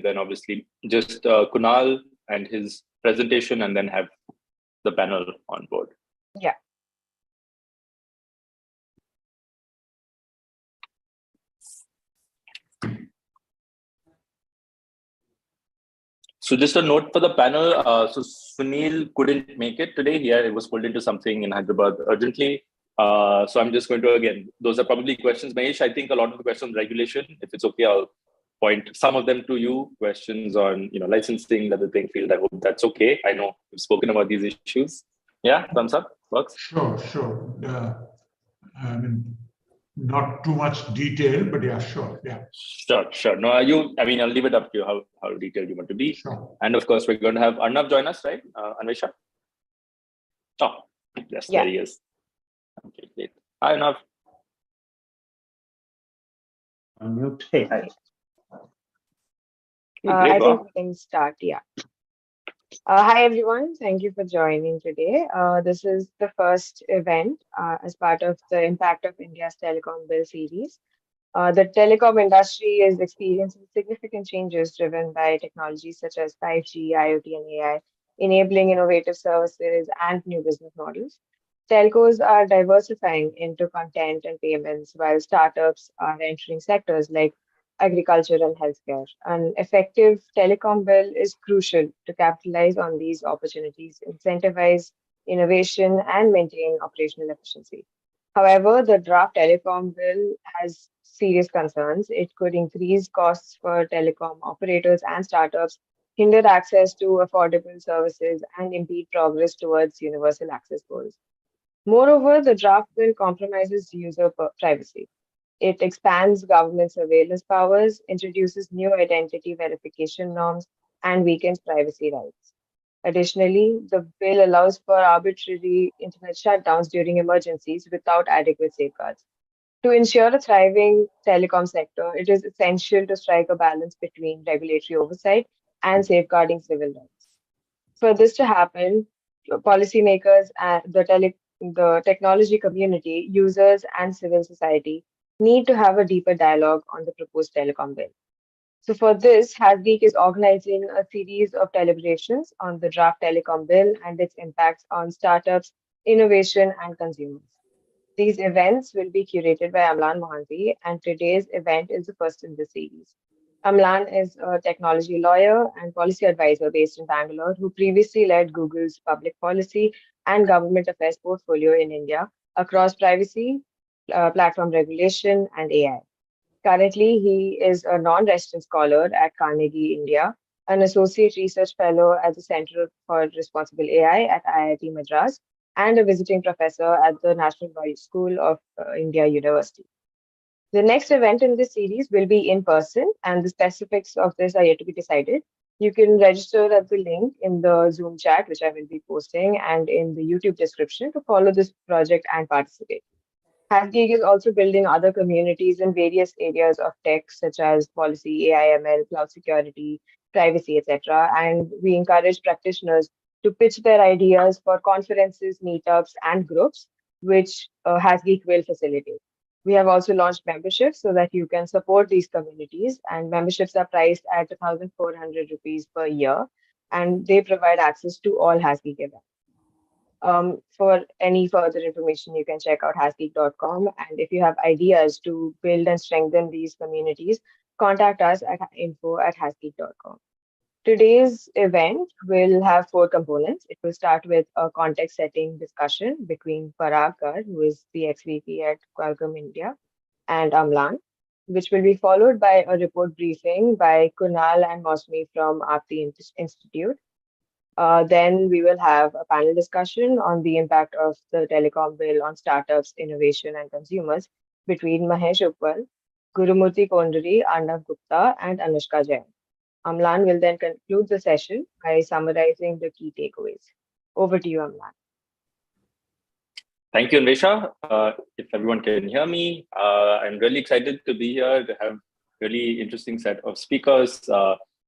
then obviously just Kunal and his presentation, and then have the panel on board. Yeah. So just a note for the panel. So Sunil couldn't make it today. He was pulled into something in Hyderabad urgently. So I'm just going to, again, those are probably questions. Mahesh, I think a lot of the questions on regulation, if it's okay, I'll point some of them to you. Questions on licensing, level playing field. I hope that's okay. I know we've spoken about these issues. Yeah, thumbs up, works? Sure. I mean, not too much detail, but yeah, sure. Yeah. Sure. No, I'll leave it up to you how detailed you want to be. Sure. And of course, we're going to have Arnav join us, right? Anvesha? Oh, yes, Yeah. There he is. Okay, great. Hi, Arnav. Unmute. Hey, hi. Great, I think we can start. Yeah. Hi, everyone. Thank you for joining today. This is the first event as part of the Impact of India's Telecom Bill series. The telecom industry is experiencing significant changes driven by technologies such as 5G, IoT, and AI, enabling innovative services and new business models. Telcos are diversifying into content and payments, while startups are entering sectors like agriculture and healthcare. An effective telecom bill is crucial to capitalize on these opportunities, incentivize innovation, and maintain operational efficiency. However, the draft telecom bill has serious concerns. It could increase costs for telecom operators and startups, hinder access to affordable services, and impede progress towards universal access goals. Moreover, the draft bill compromises user privacy. It expands government surveillance powers, introduces new identity verification norms, and weakens privacy rights. Additionally, the bill allows for arbitrary internet shutdowns during emergencies without adequate safeguards. To ensure a thriving telecom sector, it is essential to strike a balance between regulatory oversight and safeguarding civil rights. For this to happen, policymakers, the technology community, users, and civil society need to have a deeper dialogue on the proposed telecom bill. So for this, Hasgeek is organizing a series of deliberations on the draft telecom bill and its impacts on startups, innovation, and consumers. These events will be curated by Amlan Mohanty, and today's event is the first in the series. Amlan is a technology lawyer and policy advisor based in Bangalore who previously led Google's public policy and government affairs portfolio in India across privacy, platform regulation, and AI. Currently, he is a non-resident scholar at Carnegie, India, an associate research fellow at the Center for Responsible AI at IIT Madras, and a visiting professor at the National Boys School of India University. The next event in this series will be in person, and the specifics of this are yet to be decided. You can register at the link in the Zoom chat, which I will be posting, and in the YouTube description to follow this project and participate. Hasgeek is also building other communities in various areas of tech, such as policy, AI, ML, cloud security, privacy, etc. And we encourage practitioners to pitch their ideas for conferences, meetups, and groups, which Hasgeek will facilitate. We have also launched memberships so that you can support these communities, and memberships are priced at 1,400 rupees per year, and they provide access to all Hasgeek events. For any further information, you can check out hasgeek.com. And if you have ideas to build and strengthen these communities, contact us at info@hasgeek.com. Today's event will have 4 components. It will start with a context setting discussion between Parag Gar, who is the ex-VP at Qualcomm India, and Amlan, which will be followed by a report briefing by Kunal and Mosmi from Aarti Institute. Then we will have a panel discussion on the impact of the telecom bill on startups, innovation, and consumers between Mahesh Uppal, Gurumurthy Kondari, Arnav Gupta, and Anushka Jain. Amlan will then conclude the session by summarizing the key takeaways. Over to you, Amlan. Thank you, Anvesha. If everyone can hear me, I'm really excited to be here to have really interesting set of speakers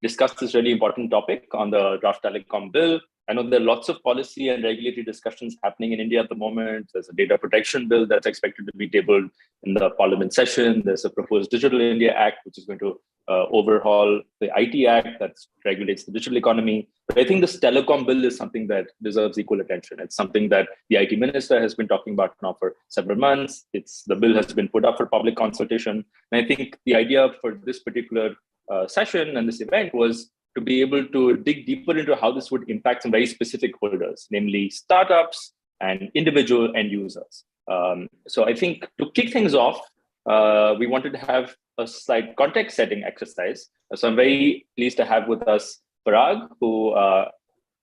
discuss this really important topic on the draft telecom bill. I know there are lots of policy and regulatory discussions happening in India at the moment. There's a data protection bill that's expected to be tabled in the parliament session. There's a proposed Digital India Act, which is going to overhaul the IT Act that regulates the digital economy. But I think this telecom bill is something that deserves equal attention. It's something that the IT minister has been talking about now for several months. The bill has been put up for public consultation. And I think the idea for this particular session and this event was to be able to dig deeper into how this would impact some very specific holders, namely startups and individual end users. So I think to kick things off, we wanted to have a slight context setting exercise. So I'm very pleased to have with us Parag, who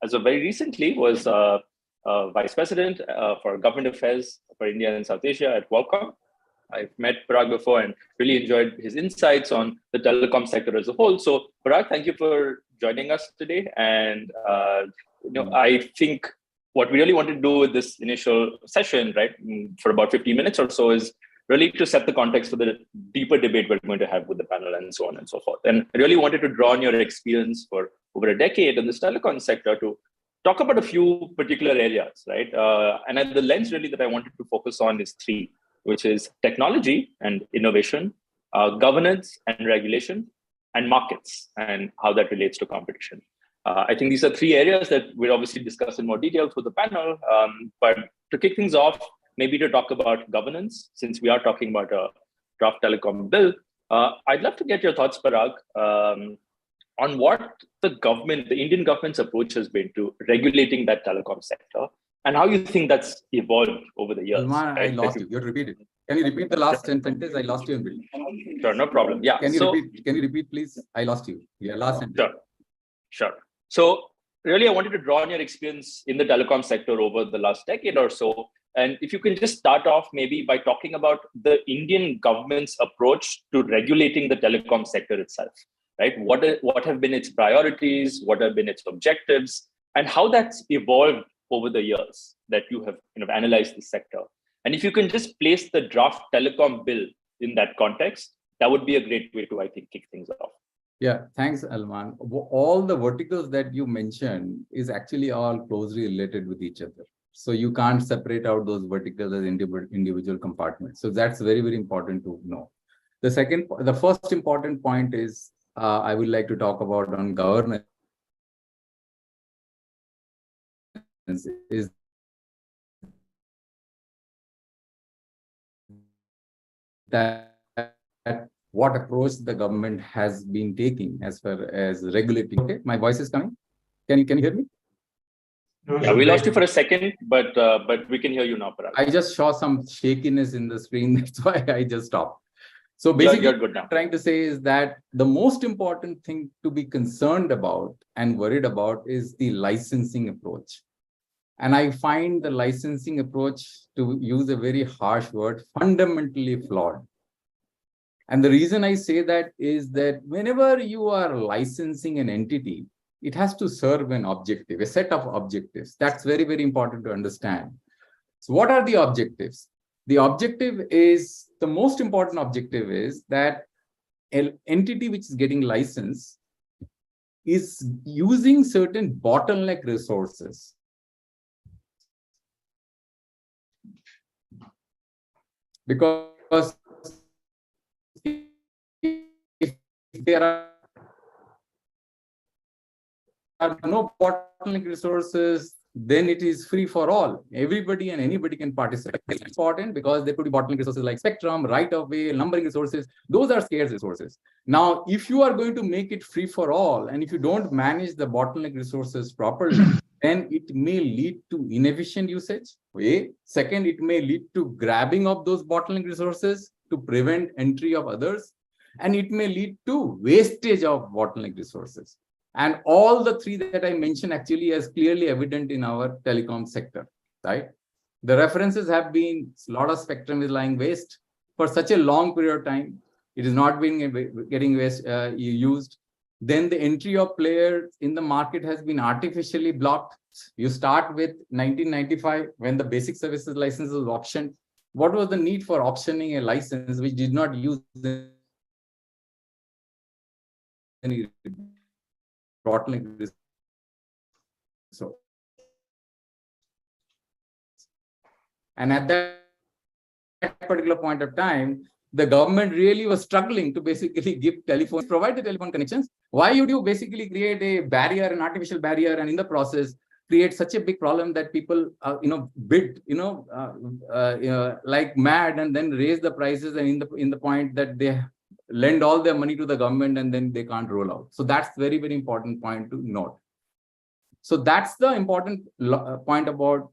as of very recently was Vice President for Government Affairs for India and South Asia at Qualcomm. I've met Parag before and really enjoyed his insights on the telecom sector as a whole. So Parag, thank you for joining us today. And I think what we really wanted to do with this initial session, right, for about 50 minutes or so, is really to set the context for the deeper debate we're going to have with the panel and so on and so forth. And I really wanted to draw on your experience for over a decade in this telecom sector to talk about a few particular areas, right? And the lens really that I wanted to focus on is three, which is technology and innovation, governance and regulation, and markets and how that relates to competition. I think these are three areas that we'll obviously discuss in more detail through the panel. But to kick things off, maybe to talk about governance, since we are talking about a draft telecom bill, I'd love to get your thoughts, Parag, on what the Indian government's approach has been to regulating that telecom sector, and how you think that's evolved over the years. Salman, right? I lost you. You repeat it. Can you repeat the last sentence? I lost you in between. Sure, no problem. Yeah. Can you repeat, please? I lost you. Yeah, last sentence. Sure. So really, I wanted to draw on your experience in the telecom sector over the last decade or so. And if you can just start off maybe by talking about the Indian government's approach to regulating the telecom sector itself, right? What have been its priorities? What have been its objectives? And how that's evolved over the years that you have analyzed the sector. And if you can just place the draft telecom bill in that context, that would be a great way to, I think, kick things off. Yeah, thanks, Alman. All the verticals that you mentioned is actually all closely related with each other. So you can't separate out those verticals as individual compartments. So that's very, very important to know. The first important point is I would like to talk about on governance is that what approach the government has been taking as far as regulating. Okay, my voice is coming. Can you hear me? Yeah, we lost you for a second, but we can hear you now, Parag. I just saw some shakiness in the screen. That's why I just stopped. So basically, you're good now. What I'm trying to say is that the most important thing to be concerned about and worried about is the licensing approach. And I find the licensing approach, to use a very harsh word, fundamentally flawed. And the reason I say that is that whenever you are licensing an entity, it has to serve an objective, a set of objectives. That's very, very important to understand. So what are the objectives? The objective is, the most important objective is that an entity which is getting licensed is using certain bottleneck resources. Because if there are no bottleneck resources, then it is free for all. Everybody and anybody can participate. It's important because there could be bottleneck resources like spectrum, right-of-way, numbering resources. Those are scarce resources. Now, if you are going to make it free for all, and if you don't manage the bottleneck resources properly, then it may lead to inefficient usage. Second, it may lead to grabbing of those bottleneck resources to prevent entry of others. And it may lead to wastage of bottleneck resources. And all the three that I mentioned actually is clearly evident in our telecom sector, right? The references have been, a lot of spectrum is lying waste for such a long period of time. It is not being getting used. Then the entry of players in the market has been artificially blocked. You start with 1995 when the basic services license was auctioned. What was the need for auctioning a license which did not use any bottleneck And at that particular point of time, the government really was struggling to basically provide the telephone connections. Why would you basically create a barrier, an artificial barrier, and in the process create such a big problem that people, bid, like mad, and then raise the prices, and in the point that they lend all their money to the government and then they can't roll out. So that's very, very important point to note. So that's the important point about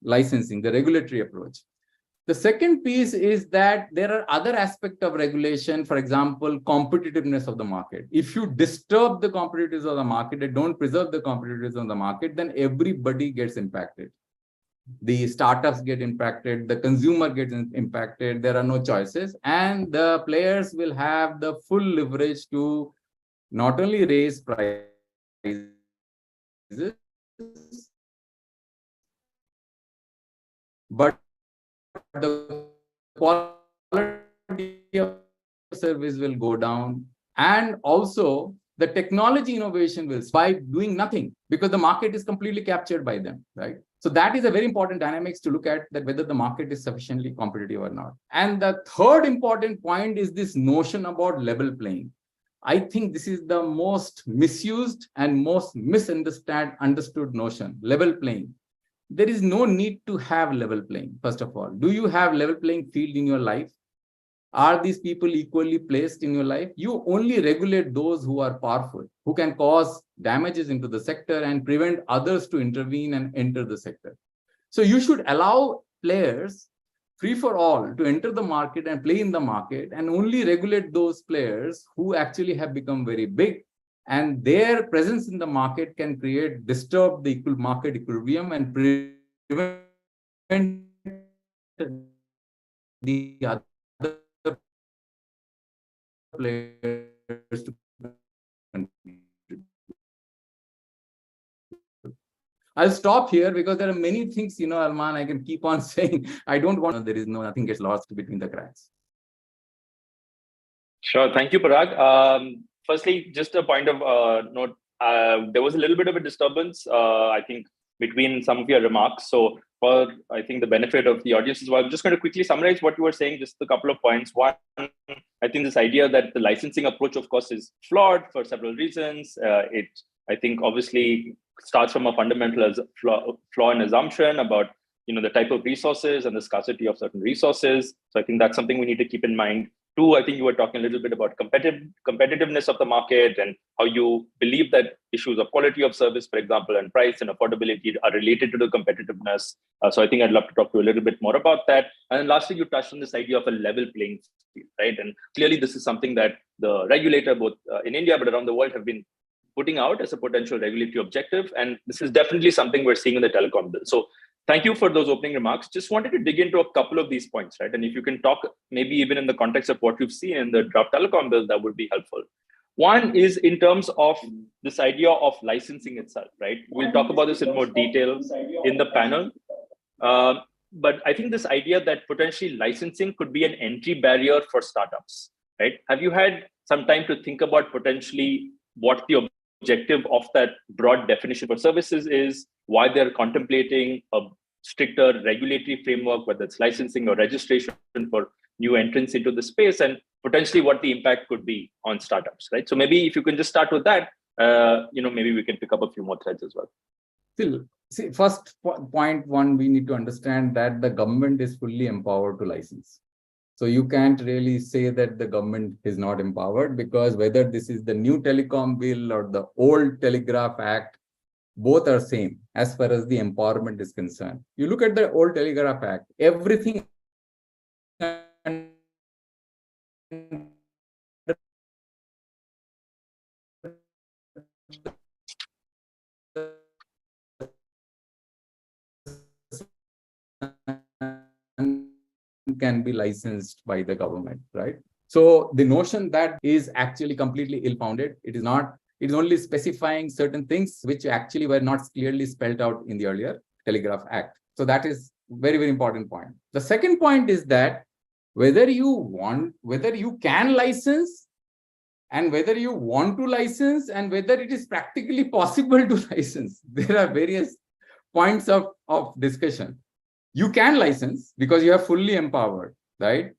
licensing, the regulatory approach. The second piece is that there are other aspects of regulation, for example, competitiveness of the market. If you disturb the competitiveness of the market and don't preserve the competitiveness of the market, then everybody gets impacted. The startups get impacted, the consumer gets impacted, there are no choices, and the players will have the full leverage to not only raise prices, but the quality of service will go down, and also the technology innovation will by doing nothing, because the market is completely captured by them, right? So that is a very important dynamics to look at, that whether the market is sufficiently competitive or not. And the third important point is this notion about level playing. I think this is the most misused and most misunderstood notion, level playing. There is no need to have level playing. First of all, do you have level playing field in your life? Are these people equally placed in your life? You only regulate those who are powerful, who can cause damages into the sector and prevent others to intervene and enter the sector. So you should allow players free for all to enter the market and play in the market, and only regulate those players who actually have become very big, and their presence in the market can disturb the market equilibrium and prevent the other players to contribute. I'll stop here because there are many things, Arman, I can keep on saying. I don't want, nothing gets lost between the cracks. Sure. Thank you, Parag. Firstly, just a point of note, there was a little bit of a disturbance, I think, between some of your remarks. So for, I think, the benefit of the audience as well, I'm just going to quickly summarize what you were saying, just a couple of points. One, I think this idea that the licensing approach, of course, is flawed for several reasons. It, I think, obviously starts from a fundamental flaw in assumption about, the type of resources and the scarcity of certain resources. So I think that's something we need to keep in mind. Two, I think you were talking a little bit about competitiveness of the market and how you believe that issues of quality of service, for example, and price and affordability are related to the competitiveness. So I think I'd love to talk to you a little bit more about that. And then lastly, you touched on this idea of a level playing field, right? And clearly this is something that the regulator, both in India but around the world, have been putting out as a potential regulatory objective. And this is definitely something we're seeing in the telecom bill. So thank you for those opening remarks. Just wanted to dig into a couple of these points, right? And if you can talk maybe even in the context of what you've seen in the draft telecom bill, that would be helpful. One is in terms of this idea of licensing itself, right? We'll talk about this in more detail in the panel. But I think this idea that potentially licensing could be an entry barrier for startups, right? Have you had some time to think about potentially what the objective of that broad definition for services is, why they're contemplating a stricter regulatory framework, whether it's licensing or registration for new entrants into the space, and potentially what the impact could be on startups, right? So maybe if you can just start with that, maybe we can pick up a few more threads as well. See, first point one, we need to understand that the government is fully empowered to license. So you can't really say that the government is not empowered, because whether this is the new telecom bill or the old Telegraph Act, both are same as far as the empowerment is concerned. You look at the old Telegraph Act, everything can be licensed by the government, right? So the notion that is actually completely ill-founded. It is not. It is only specifying certain things which actually were not clearly spelled out in the earlier Telegraph Act. So that is very, very important point. The second point is that whether you can license, and whether you want to license, and whether it is practically possible to license, there are various points of discussion. You can license because you are fully empowered, right?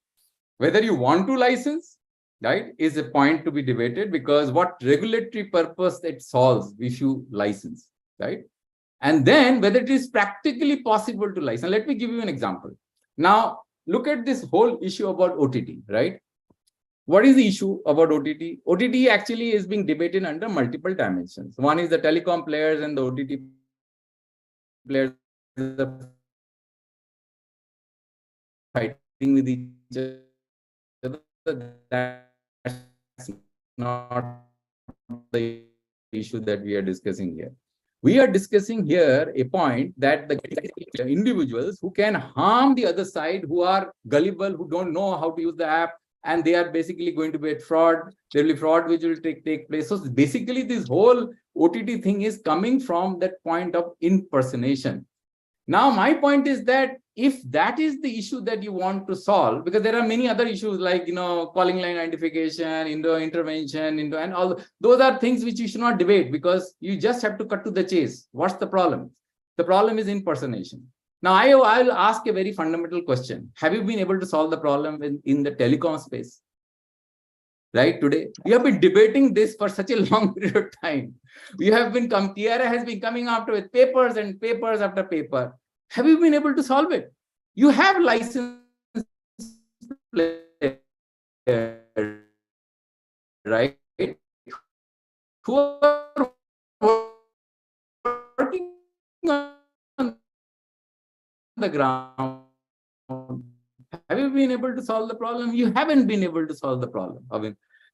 Whether you want to license, right, is a point to be debated, because what regulatory purpose it solves if you license, right? And then whether it is practically possible to license. Let me give you an example. Now, look at this whole issue about OTT, right? What is the issue about OTT? OTT actually is being debated under multiple dimensions. One is the telecom players and the OTT players fighting with each other. That's not the issue that we are discussing here. We are discussing here a point that the individuals who can harm the other side, who are gullible, who don't know how to use the app, and they are basically going to be at fraud. There will be fraud which will take place. So basically, this whole OTT thing is coming from that point of impersonation. Now, my point is that if that is the issue that you want to solve, because there are many other issues like, calling line identification, intervention, and all those are things which you should not debate, because you just have to cut to the chase. What's the problem? The problem is impersonation. Now, I'll ask a very fundamental question. Have you been able to solve the problem in the telecom space? Right, today we have been debating this for such a long period of time. We have been TRA has been coming after with papers and papers after paper. Have you been able to solve it? You have licensed players, right, who are working on the ground. Have you been able to solve the problem? You haven't been able to solve the problem.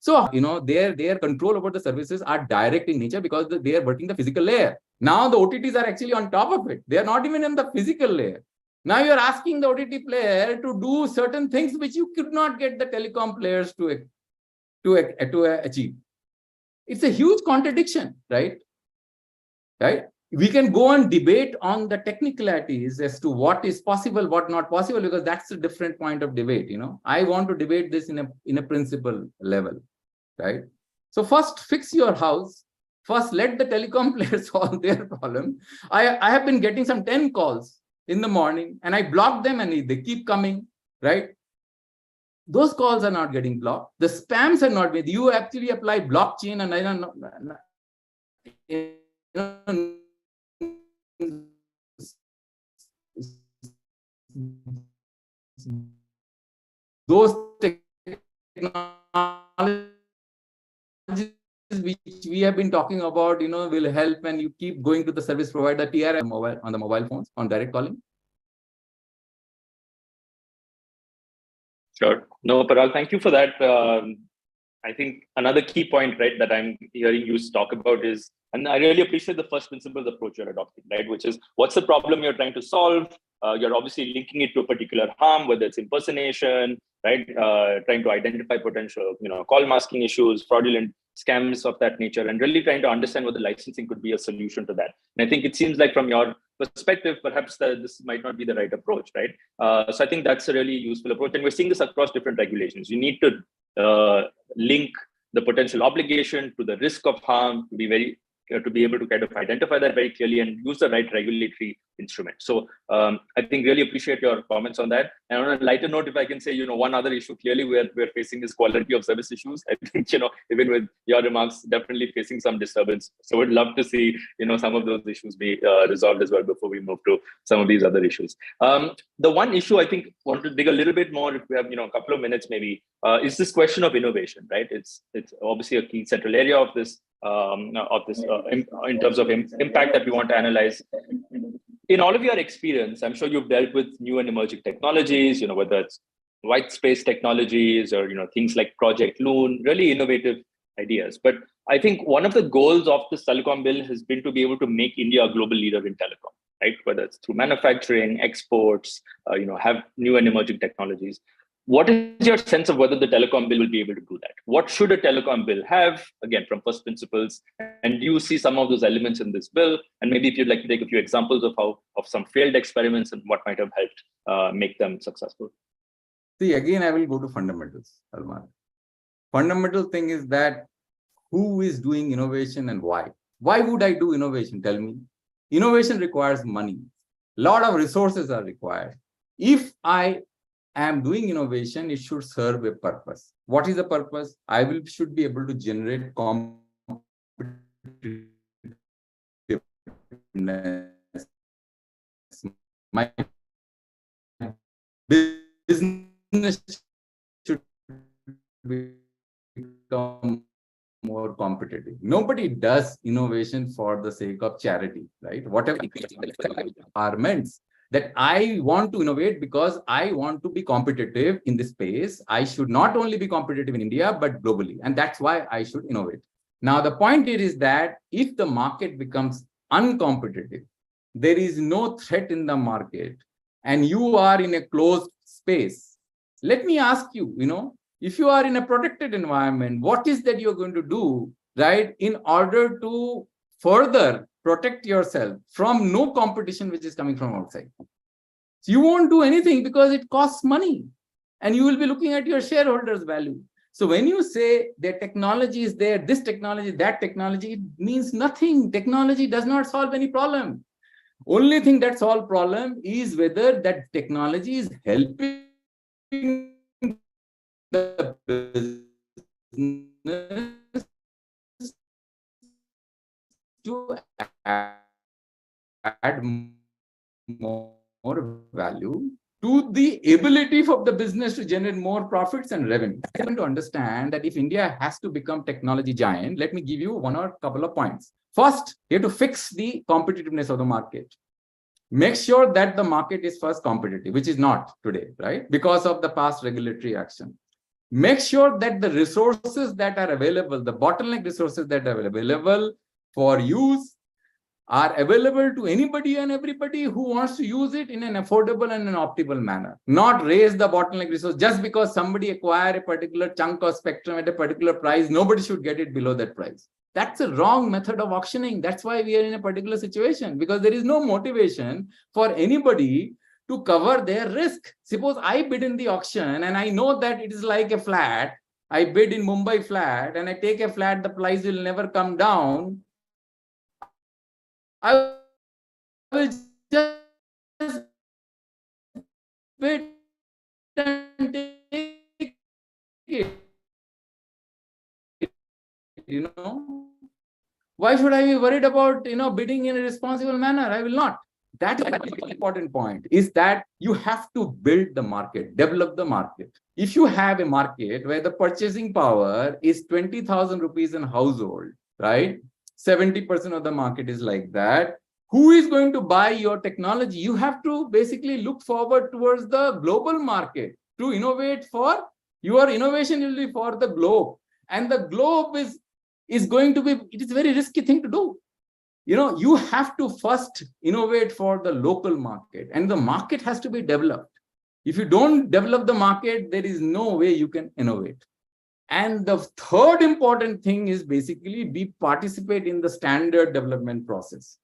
So, their control over the services are direct in nature because they are working the physical layer. Now the OTTs are actually on top of it. They are not even in the physical layer. Now you are asking the OTT player to do certain things which you could not get the telecom players to achieve. It's a huge contradiction, right? Right? We can go and debate on the technicalities as to what is possible, what not possible, because that's a different point of debate. I want to debate this in a principle level, right? So first, fix your house. First, let the telecom players solve their problem. I have been getting some 10 calls in the morning, and I block them, and they keep coming, right? Those calls are not getting blocked. The spams are not made. You actually apply blockchain, and I don't know. Those technologies which we have been talking about, will help, and you keep going to the service provider TRA on the mobile phones on direct calling. Sure. No, Parag, thank you for that. I think another key point, right, that I'm hearing you talk about is, and I really appreciate the first principles approach you're adopting, right, which is what's the problem you're trying to solve? You're obviously linking it to a particular harm, whether it's impersonation, right, trying to identify potential, call masking issues, fraudulent scams of that nature, and really trying to understand whether licensing could be a solution to that. And I think it seems like from your perspective, perhaps this might not be the right approach, right? So I think that's a really useful approach. And we're seeing this across different regulations. You need to link the potential obligation to the risk of harm to be able to kind of identify that very clearly and use the right regulatory instrument. So I think really appreciate your comments on that. And on a lighter note, if I can say, one other issue clearly we're facing is quality of service issues. I think, even with your remarks, definitely facing some disturbance. So we'd love to see, some of those issues be resolved as well before we move to some of these other issues. The one issue I think want to dig a little bit more, if we have, a couple of minutes maybe, is this question of innovation, right? It's obviously a key central area of this in terms of impact that we want to analyze. In all of your experience, I'm sure you've dealt with new and emerging technologies, whether it's white space technologies or, things like Project Loon, really innovative ideas. But I think one of the goals of this telecom bill has been to be able to make India a global leader in telecom, right? Whether it's through manufacturing, exports, have new and emerging technologies. What is your sense of whether the telecom bill will be able to do that? What should a telecom bill have, again, from first principles? And do you see some of those elements in this bill? And maybe if you'd like to take a few examples of some failed experiments and what might have helped make them successful. See, again, I will go to fundamentals, Salman. Fundamental thing is that who is doing innovation and why? Why would I do innovation? Tell me. Innovation requires money. lot of resources are required. If I am doing innovation, it should serve a purpose. What is the purpose? Should be able to generate competitiveness. My business should become more competitive. Nobody does innovation for the sake of charity, right? Whatever requirements that I want to innovate because I want to be competitive in this space. I should not only be competitive in India, but globally. And that's why I should innovate. Now, the point here is that if the market becomes uncompetitive, there is no threat in the market, and you are in a closed space. Let me ask you, if you are in a protected environment, what is that you're going to do, right, in order to further protect yourself from no competition which is coming from outside? So you won't do anything because it costs money, and you will be looking at your shareholders' value. So when you say that technology is there, this technology, that technology, it means nothing. Technology does not solve any problem. Only thing that solves problem is whether that technology is helping the business to add more value to the ability of the business to generate more profits and revenue. I want to understand that if India has to become technology giant, let me give you one or couple of points. First, you have to fix the competitiveness of the market. Make sure that the market is first competitive, which is not today, right? Because of the past regulatory action. Make sure that the resources that are available, the bottleneck resources that are available for use, are available to anybody and everybody who wants to use it in an affordable and an optimal manner. Not raise the bottleneck resource just because somebody acquire a particular chunk of spectrum at a particular price. Nobody should get it below that price. That's a wrong method of auctioning. That's why we are in a particular situation, because there is no motivation for anybody to cover their risk. Suppose I bid in the auction and I know that it is like a flat. I bid in Mumbai flat and I take a flat, the price will never come down. I will just bid and take it. Why should I be worried about bidding in a responsible manner? I will not. That is an important point, is that you have to build the market, develop the market. If you have a market where the purchasing power is 20,000 rupees in household, right? 70% of the market is like that. Who is going to buy your technology? You have to basically look forward towards the global market to innovate for. Your innovation will be for the globe. And the globe is going to be, it is a very risky thing to do. You have to first innovate for the local market, and the market has to be developed. If you don't develop the market, there is no way you can innovate. And the third important thing is basically participate in the standard development process.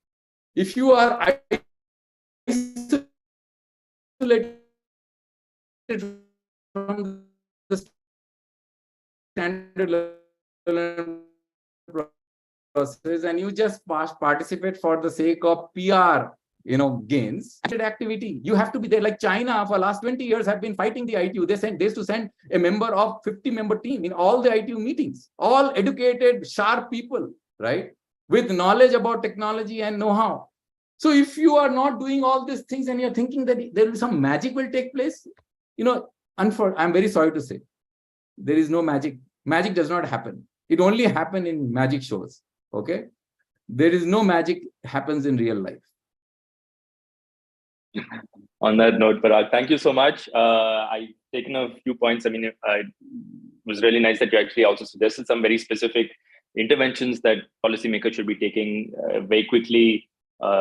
If you are isolated from the standard development process and you just participate for the sake of PR, gains, activity, you have to be there. Like China for the last 20 years have been fighting the ITU. They used to send a member of 50-member team in all the ITU meetings, all educated, sharp people, right? With knowledge about technology and know-how. So if you are not doing all these things and you're thinking that there will be some magic will take place, I'm very sorry to say, there is no magic. Magic does not happen. It only happens in magic shows. Okay, there is no magic happens in real life. On that note, Parag, thank you so much. I've taken a few points. I mean, it was really nice that you actually also suggested some very specific interventions that policymakers should be taking very quickly,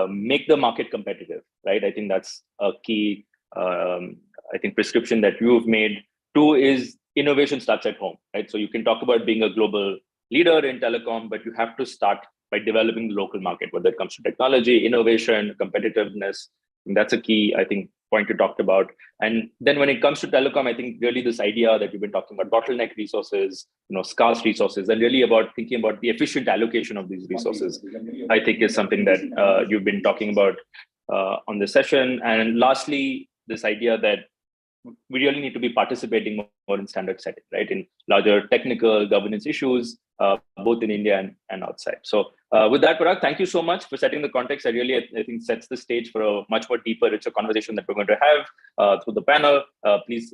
make the market competitive, right? I think that's a key, prescription that you've made. Two is innovation starts at home, right? So you can talk about being a global leader in telecom, but you have to start by developing the local market, whether it comes to technology, innovation, competitiveness. And that's a key, point you talked about. And then when it comes to telecom, I think really this idea that you've been talking about bottleneck resources, scarce resources, and really about thinking about the efficient allocation of these resources, I think is something that you've been talking about on this session. And lastly, this idea that we really need to be participating more in standard setting, right? In larger technical governance issues, both in India and outside. So with that, Parag, thank you so much for setting the context. I think sets the stage for a much more deeper, richer conversation that we're going to have through the panel. Please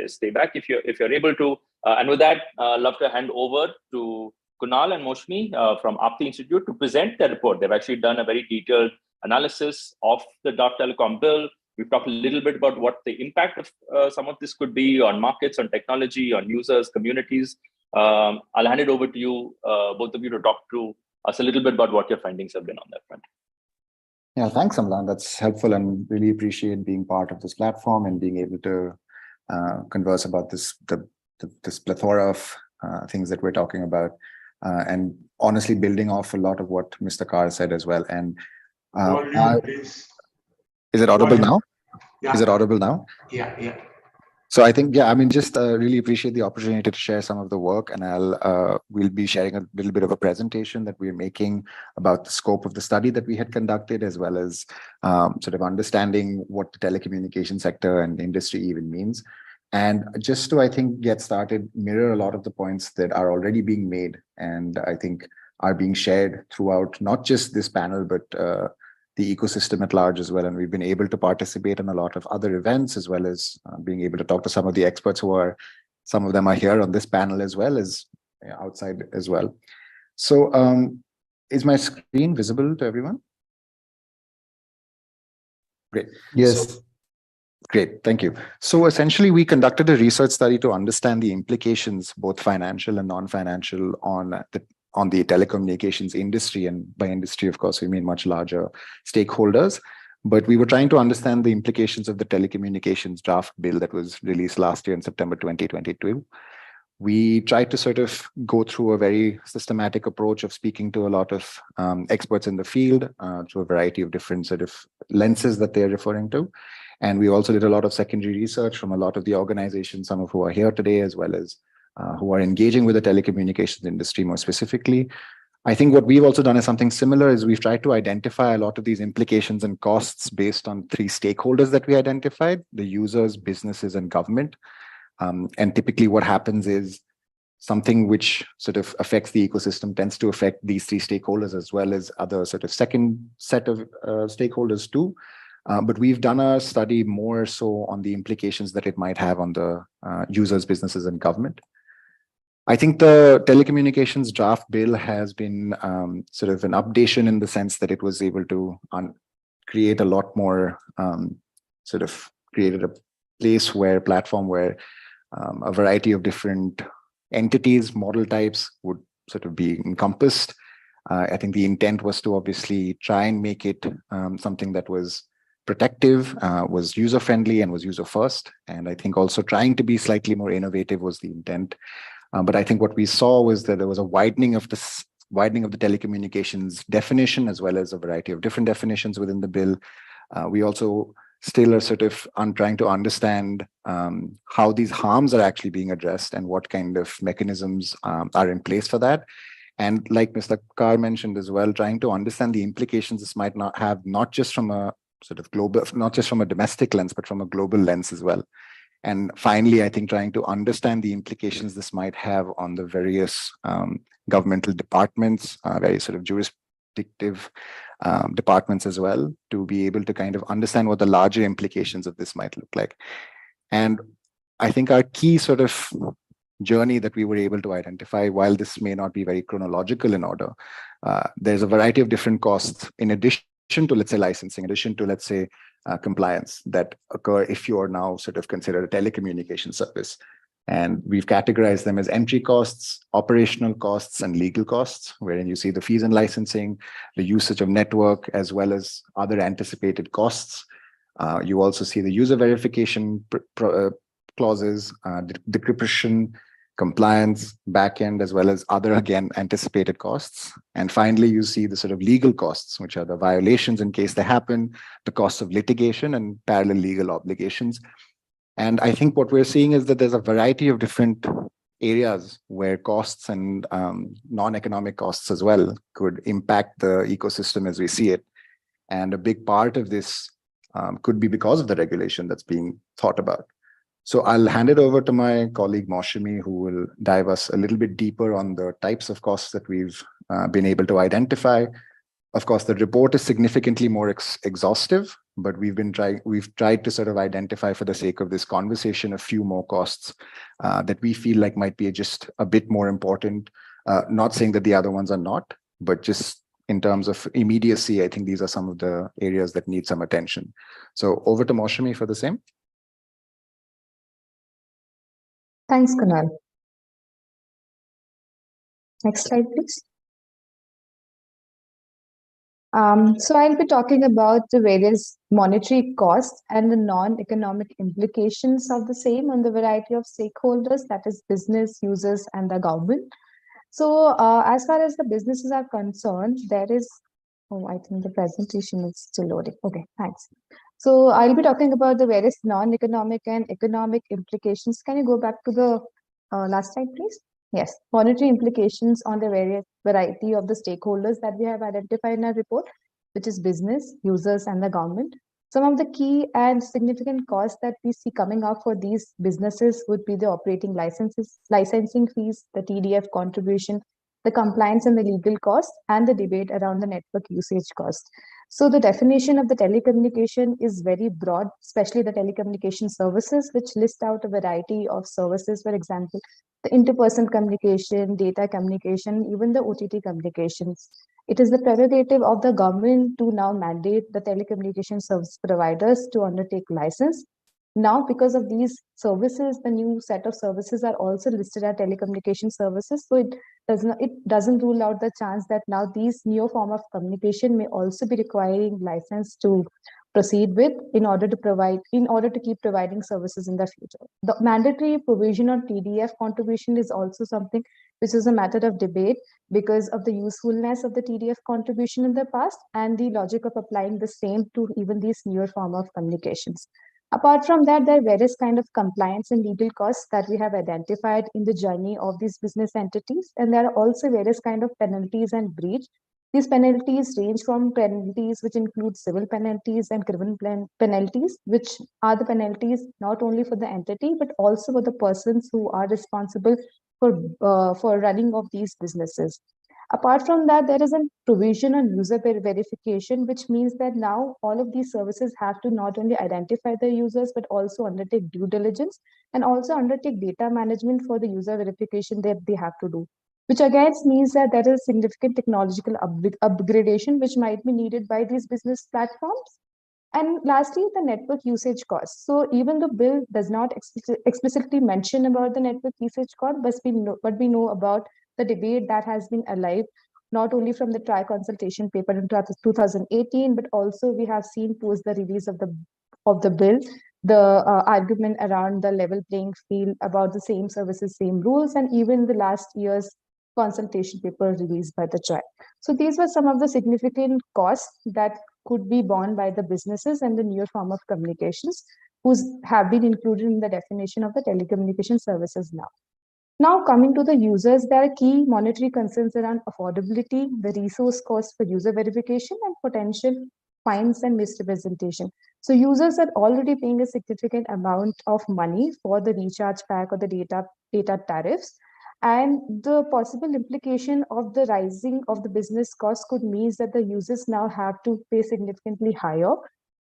stay back if you're able to. And with that, I'd love to hand over to Kunal and Moshmi from Aapti Institute to present their report. They've actually done a very detailed analysis of the draft telecom bill. We've talked a little bit about what the impact of some of this could be on markets, on technology, on users, communities. I'll hand it over to you, both of you, to talk to us a little bit about what your findings have been on that front. Yeah, thanks, Amlan. That's helpful, and really appreciate being part of this platform and being able to converse about this plethora of things that we're talking about, and honestly building off a lot of what Mr. Carr said as well. And is it audible now? Yeah. Is it audible now? Yeah. So I think, just really appreciate the opportunity to share some of the work, and we'll be sharing a little bit of a presentation that we're making about the scope of the study that we had conducted, as well as sort of understanding what the telecommunication sector and industry even means. And just to, I think, get started, mirror a lot of the points that are already being made, and I think are being shared throughout not just this panel, but the ecosystem at large as well. And we've been able to participate in a lot of other events, as well as being able to talk to some of the experts some of them are here on this panel, as well as outside as well. So is my screen visible to everyone? Great. Yes. Great, thank you. So essentially, we conducted a research study to understand the implications, both financial and non-financial, on the telecommunications industry. And by industry, of course, we mean much larger stakeholders. But we were trying to understand the implications of the telecommunications draft bill that was released last year in September 2022. We tried to sort of go through a very systematic approach of speaking to a lot of experts in the field through a variety of different sort of lenses that they're referring to. And we also did a lot of secondary research from a lot of the organizations, some of who are here today, as well as who are engaging with the telecommunications industry more specifically. I think what we've also done is something similar, is we've tried to identify a lot of these implications and costs based on three stakeholders that we identified: the users, businesses, and government. And typically what happens is something which sort of affects the ecosystem tends to affect these three stakeholders, as well as other sort of second set of stakeholders too. But we've done a study more so on the implications that it might have on the users, businesses, and government. I think the telecommunications draft bill has been sort of an updation in the sense that it was able to create a lot more, created a platform where a variety of different entities, model types would sort of be encompassed. I think the intent was to obviously try and make it something that was protective, was user-friendly, and was user-first. And I think also trying to be slightly more innovative was the intent. But I think what we saw was that there was a widening of the telecommunications definition, as well as a variety of different definitions within the bill. We also still are sort of trying to understand how these harms are actually being addressed and what kind of mechanisms are in place for that. And like Mr. Carr mentioned as well, trying to understand the implications this might not have, not just from a sort of global, not just from a domestic lens, but from a global lens as well. And finally, I think trying to understand the implications this might have on the various governmental departments, various sort of jurisdictive departments as well, to be able to kind of understand what the larger implications of this might look like. And I think our key sort of journey that we were able to identify, while this may not be very chronological in order, there's a variety of different costs in addition to, let's say, licensing, in addition to, let's say, compliance that occur if you are now sort of considered a telecommunication service. And we've categorized them as entry costs, operational costs, and legal costs, wherein you see the fees and licensing, the usage of network, as well as other anticipated costs. You also see the user verification clauses, decryption, compliance, backend, as well as other, again, anticipated costs. And finally, you see the sort of legal costs, which are the violations in case they happen, the costs of litigation, and parallel legal obligations. And I think what we're seeing is that there's a variety of different areas where costs and non-economic costs as well could impact the ecosystem as we see it. And a big part of this could be because of the regulation that's being thought about. So I'll hand it over to my colleague Maushami, who will dive us a little bit deeper on the types of costs that we've been able to identify. Of course, the report is significantly more exhaustive, but we've tried to sort of identify, for the sake of this conversation, a few more costs that we feel like might be just a bit more important. Not saying that the other ones are not, but just in terms of immediacy, I think these are some of the areas that need some attention. So over to Maushami for the same. Thanks, Kunal. Next slide, please. So I'll be talking about the various monetary costs and the non-economic implications of the same on the variety of stakeholders, that is business, users, and the government. So as far as the businesses are concerned, there is, oh, I think the presentation is still loading. Okay, thanks. So I'll be talking about the various non-economic and economic implications. Can you go back to the last slide, please? Yes, monetary implications on the various variety of the stakeholders that we have identified in our report, which is business, users, and the government. Some of the key and significant costs that we see coming up for these businesses would be the operating licensing fees, the TDF contribution, the compliance and the legal costs, and the debate around the network usage cost. So the definition of the telecommunication is very broad, especially the telecommunication services, which list out a variety of services, for example, the interpersonal communication, data communication, even the OTT communications. It is the prerogative of the government to now mandate the telecommunication service providers to undertake license. Now, because of these services, the new set of services are also listed as telecommunication services. So it doesn't rule out the chance that now these new form of communication may also be requiring license to proceed with in order to keep providing services in the future. The mandatory provision on TDF contribution is also something which is a matter of debate because of the usefulness of the TDF contribution in the past and the logic of applying the same to even these newer form of communications. Apart from that, there are various kind of compliance and legal costs that we have identified in the journey of these business entities. And there are also various kind of penalties and breach. These penalties range from penalties which include civil penalties and criminal penalties, which are the penalties not only for the entity, but also for the persons who are responsible for running of these businesses. Apart from that, there is a provision on user verification, which means that now all of these services have to not only identify the users, but also undertake due diligence and also undertake data management for the user verification that they have to do, which again means that there is significant technological upgradation which might be needed by these business platforms. And lastly, the network usage cost. So even the bill does not explicitly mention about the network usage cost, but we know about the debate that has been alive, not only from the tri-consultation paper in 2018, but also we have seen post the release of the bill, the argument around the level playing field about the same services, same rules, and even the last year's consultation paper released by the tribe. So these were some of the significant costs that could be borne by the businesses and the newer form of communications who have been included in the definition of the telecommunication services now. Now coming to the users, there are key monetary concerns around affordability, the resource cost for user verification, and potential fines and misrepresentation. So users are already paying a significant amount of money for the recharge pack or the data tariffs. And the possible implication of the rising of the business cost could mean that the users now have to pay significantly higher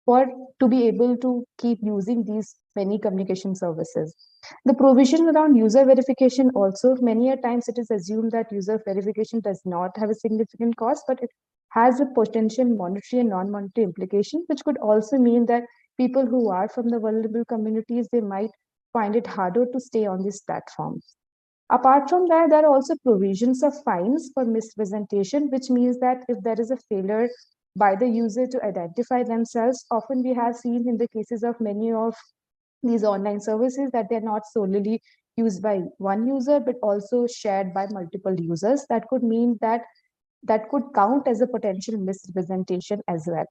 to be able to keep using these many communication services. The provision around user verification also, many a times it is assumed that user verification does not have a significant cost, but it has a potential monetary and non-monetary implication, which could also mean that people who are from the vulnerable communities, they might find it harder to stay on these platforms. Apart from that, there are also provisions of fines for misrepresentation, which means that if there is a failure by the user to identify themselves, often we have seen in the cases of many of these online services that they're not solely used by one user, but also shared by multiple users. That could mean that could count as a potential misrepresentation as well.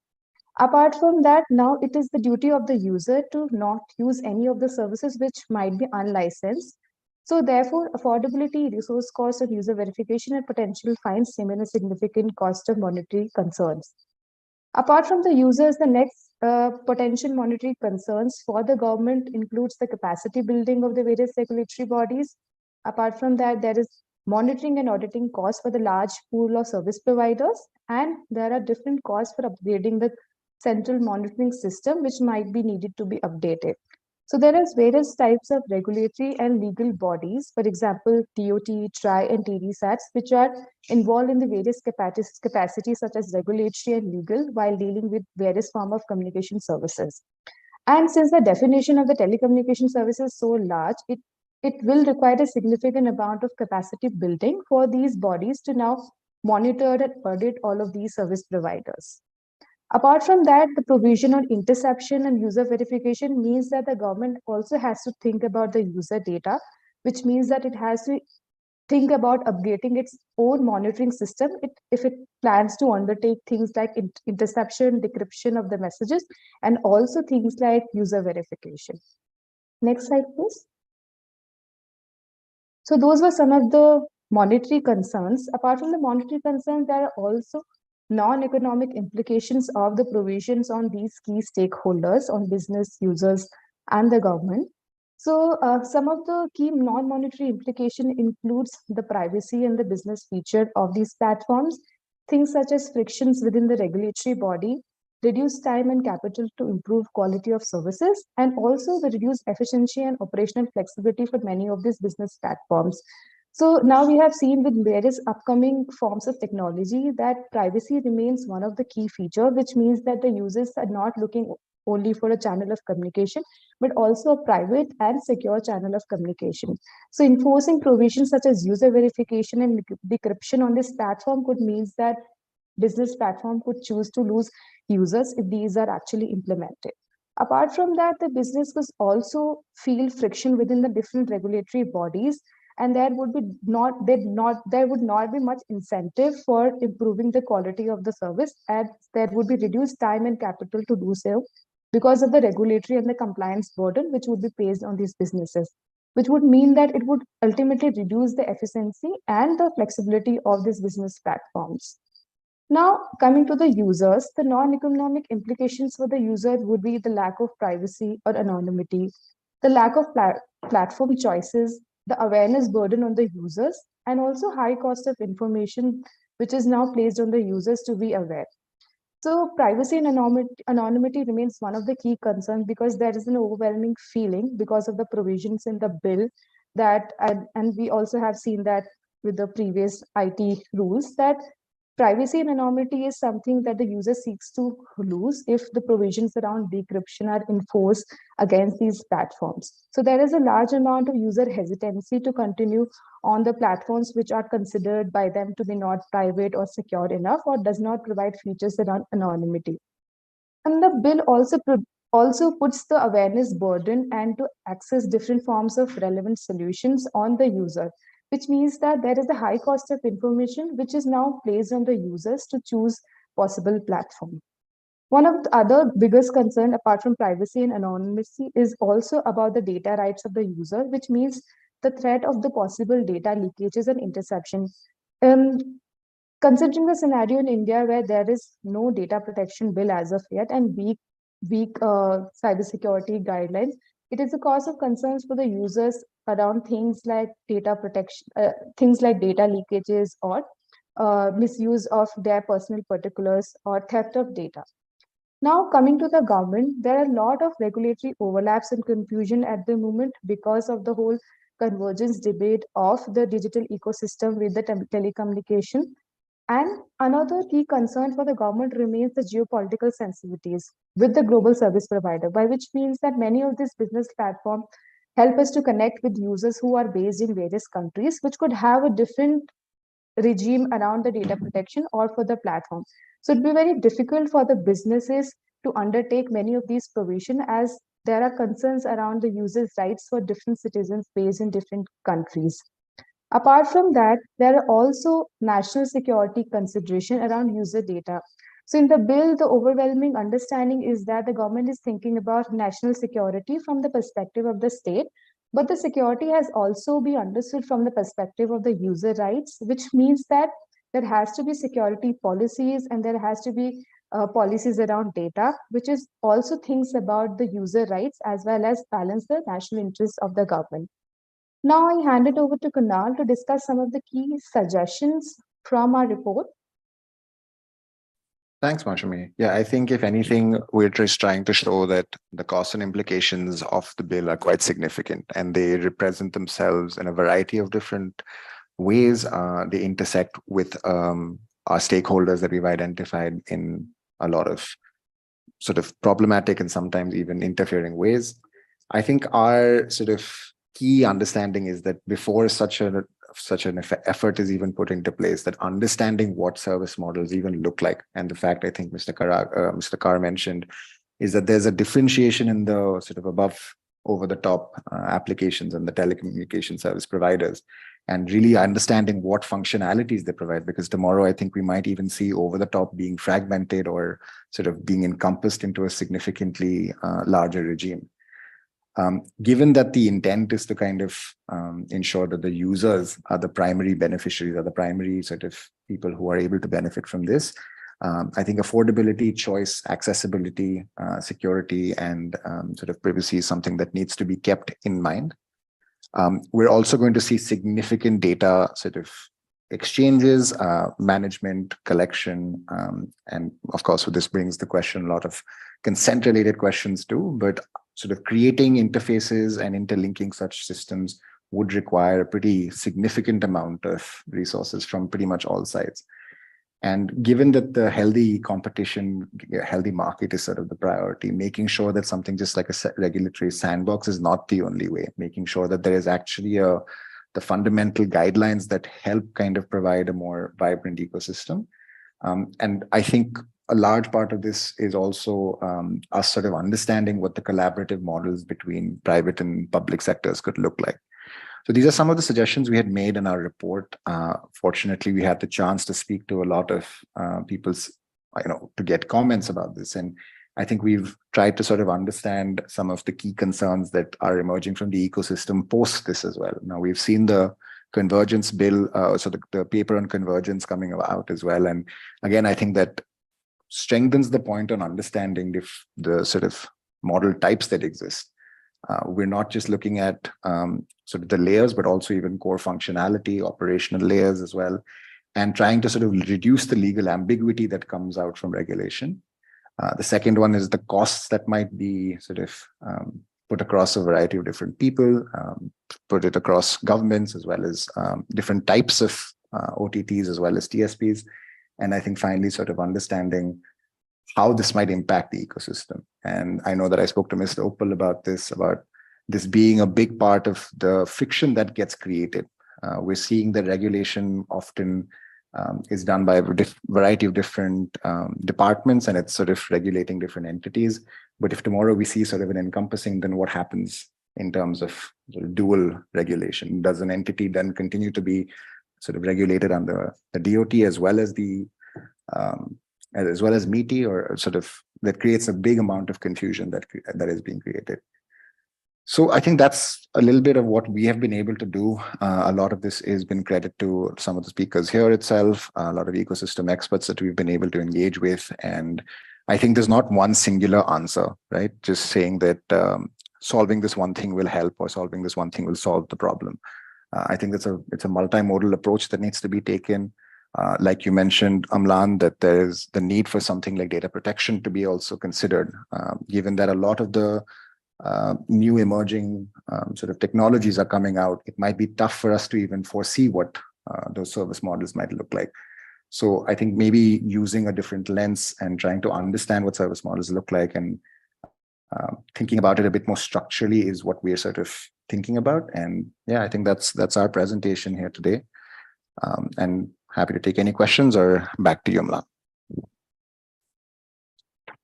Apart from that, now it is the duty of the user to not use any of the services which might be unlicensed. So therefore, affordability, resource cost of user verification and potential fines remain a significant cost of monetary concerns. Apart from the users, the next potential monetary concerns for the government includes the capacity building of the various regulatory bodies. Apart from that, there is monitoring and auditing costs for the large pool of service providers, and there are different costs for upgrading the central monitoring system, which might be needed to be updated. So there is various types of regulatory and legal bodies, for example, TOT, TRI, and TDSATs, which are involved in the various capacities such as regulatory and legal while dealing with various form of communication services. And since the definition of the telecommunication service is so large, it will require a significant amount of capacity building for these bodies to now monitor and audit all of these service providers. Apart from that, the provision on interception and user verification means that the government also has to think about the user data, which means that it has to think about upgrading its own monitoring system if it plans to undertake things like interception, decryption of the messages, and also things like user verification. Next slide, please. So those were some of the monetary concerns. Apart from the monetary concerns, there are also non-economic implications of the provisions on these key stakeholders, on business users and the government. So some of the key non-monetary implication includes the privacy and the business feature of these platforms, things such as frictions within the regulatory body, reduce time and capital to improve quality of services, and also the reduced efficiency and operational flexibility for many of these business platforms. So now we have seen with various upcoming forms of technology that privacy remains one of the key features, which means that the users are not looking only for a channel of communication, but also a private and secure channel of communication. So enforcing provisions such as user verification and decryption on this platform could mean that business platform could choose to lose users if these are actually implemented. Apart from that, the business was also feel friction within the different regulatory bodies, and there would not be much incentive for improving the quality of the service, and there would be reduced time and capital to do so because of the regulatory and the compliance burden which would be placed on these businesses, which would mean that it would ultimately reduce the efficiency and the flexibility of these business platforms. Now, coming to the users, the non-economic implications for the user would be the lack of privacy or anonymity, the lack of platform choices, the awareness burden on the users, and also high cost of information, which is now placed on the users to be aware. So privacy and anonymity remains one of the key concerns because there is an overwhelming feeling because of the provisions in the bill that, and we also have seen that with the previous IT rules, that privacy and anonymity is something that the user seeks to lose if the provisions around decryption are enforced against these platforms. So there is a large amount of user hesitancy to continue on the platforms which are considered by them to be not private or secure enough or does not provide features around anonymity. And the bill also puts the awareness burden and to access different forms of relevant solutions on the user, which means that there is a high cost of information which is now placed on the users to choose possible platform. One of the other biggest concern apart from privacy and anonymity is also about the data rights of the user, which means the threat of the possible data leakages and interception. Considering the scenario in India where there is no data protection bill as of yet and weak cybersecurity guidelines, it is a cause of concerns for the users around things like data protection, things like data leakages or misuse of their personal particulars or theft of data. Now, coming to the government, there are a lot of regulatory overlaps and confusion at the moment because of the whole convergence debate of the digital ecosystem with the telecommunication. And another key concern for the government remains the geopolitical sensitivities with the global service provider, by which means that many of these business platforms help us to connect with users who are based in various countries, which could have a different regime around the data protection or for the platform. So it'd be very difficult for the businesses to undertake many of these provisions as there are concerns around the users' rights for different citizens based in different countries. Apart from that, there are also national security consideration around user data. So in the bill, the overwhelming understanding is that the government is thinking about national security from the perspective of the state, but the security has also been understood from the perspective of the user rights, which means that there has to be security policies and there has to be policies around data, which is also thinks about the user rights as well as balance the national interests of the government. Now I hand it over to Kunal to discuss some of the key suggestions from our report. Thanks, Mashami. Yeah, I think if anything, we're just trying to show that the costs and implications of the bill are quite significant, and they represent themselves in a variety of different ways. They intersect with our stakeholders that we've identified in a lot of sort of problematic and sometimes even interfering ways. I think our sort of key understanding is that before such an effort is even put into place, that understanding what service models even look like, and the fact I think Mr. Carr mentioned is that there's a differentiation in the sort of above over-the-top applications and the telecommunication service providers, and really understanding what functionalities they provide, because tomorrow I think we might even see over-the-top being fragmented or sort of being encompassed into a significantly larger regime. Given that the intent is to kind of ensure that the users are the primary beneficiaries, are the primary sort of people who are able to benefit from this, I think affordability, choice, accessibility, security, and sort of privacy is something that needs to be kept in mind. We're also going to see significant data sort of exchanges, management, collection, and of course, this brings the question, a lot of consent-related questions too, but sort of creating interfaces and interlinking such systems would require a pretty significant amount of resources from pretty much all sides. And given that the healthy competition, healthy market is sort of the priority, making sure that something just like a regulatory sandbox is not the only way, making sure that there is actually the fundamental guidelines that help kind of provide a more vibrant ecosystem. And I think a large part of this is also us sort of understanding what the collaborative models between private and public sectors could look like. So these are some of the suggestions we had made in our report. Fortunately, we had the chance to speak to a lot of people's, to get comments about this. And I think we've tried to sort of understand some of the key concerns that are emerging from the ecosystem post this as well. Now, we've seen the convergence bill, so the paper on convergence coming out as well. And again, I think that strengthens the point on understanding the sort of model types that exist. We're not just looking at sort of the layers, but also even core functionality, operational layers as well, and trying to sort of reduce the legal ambiguity that comes out from regulation. The second one is the costs that might be sort of put across a variety of different people, put it across governments as well as different types of OTTs as well as TSPs. And I think finally sort of understanding how this might impact the ecosystem. And I know that I spoke to Mr. Uppal about this being a big part of the friction that gets created. We're seeing that regulation often is done by a variety of different departments, and it's sort of regulating different entities. But if tomorrow we see sort of an encompassing, then what happens in terms of dual regulation? Does an entity then continue to be sort of regulated under the DOT as well as MITI, or sort of that creates a big amount of confusion that is being created. So I think that's a little bit of what we have been able to do. A lot of this has been credit to some of the speakers here itself, a lot of ecosystem experts that we've been able to engage with. And I think there's not one singular answer, right? Just saying that solving this one thing will help or solving this one thing will solve the problem. I think it's a multimodal approach that needs to be taken. Like you mentioned, Amlan, that there's the need for something like data protection to be also considered, given that a lot of the new emerging sort of technologies are coming out. It might be tough for us to even foresee what those service models might look like. So I think maybe using a different lens and trying to understand what service models look like and thinking about it a bit more structurally is what we're sort of thinking about. And yeah, I think that's our presentation here today. And happy to take any questions, or back to you, Amlan.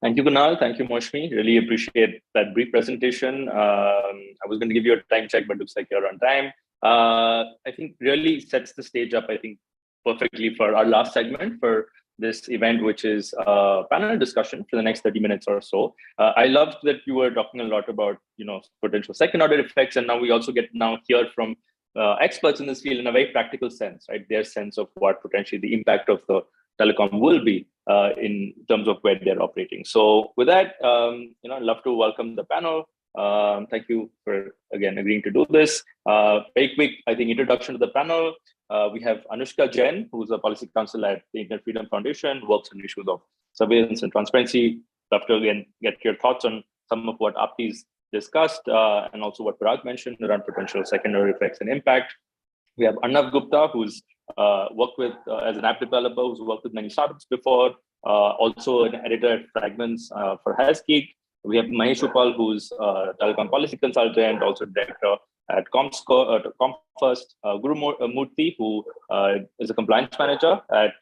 Thank you, Kunal. Thank you, Moshmi. Really appreciate that brief presentation. I was going to give you a time check, but looks like you're on time. I think really sets the stage up, I think, perfectly for our last segment for this event, which is a panel discussion for the next 30 minutes or so. I loved that you were talking a lot about, potential second-order effects, and now we also get hear from experts in this field in a very practical sense, right? Their sense of what potentially the impact of the Telecom will be in terms of where they're operating. So with that, I'd love to welcome the panel. Thank you for, again, agreeing to do this. Very quick, I think, introduction to the panel. We have Anushka Jain, who's a policy counsel at the Internet Freedom Foundation, works on issues of surveillance and transparency. Love to, again, get your thoughts on some of what Apti's discussed, and also what Parag mentioned around potential secondary effects and impact. We have Arnav Gupta, who's worked with, as an app developer, who's worked with many startups before, also an editor at Fragments for Hasgeek. We have Mahesh Upal, who's a telecom policy consultant, also director at ComFirst. Guru Murthy, who is a compliance manager at